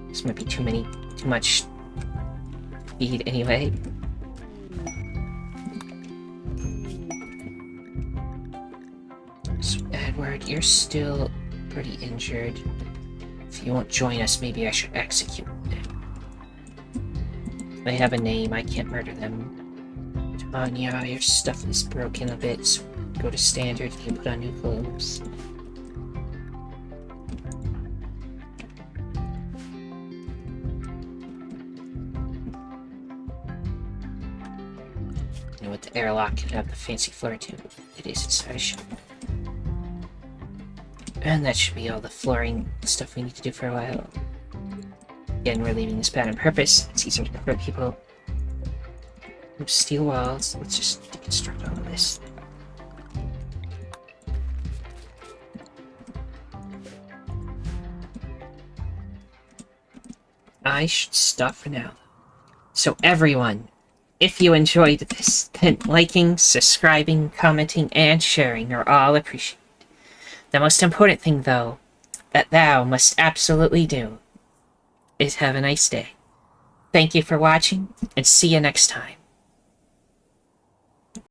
This might be too much feed anyway. So, Edward, you're still pretty injured. If you won't join us, maybe I should execute them. They have a name, I can't murder them. Tanya, your stuff is broken a bit, so go to standard and you put on new clothes. You know what, the airlock can have the fancy floor too. It is inside a ship. And that should be all the flooring stuff we need to do for a while. Again, we're leaving this pad on purpose. It's easier to convert people. Steel walls. Let's just deconstruct all of this. I should stop for now. So everyone, if you enjoyed this, then liking, subscribing, commenting, and sharing are all appreciated. The most important thing, though, that thou must absolutely do is have a nice day. Thank you for watching, and see you next time.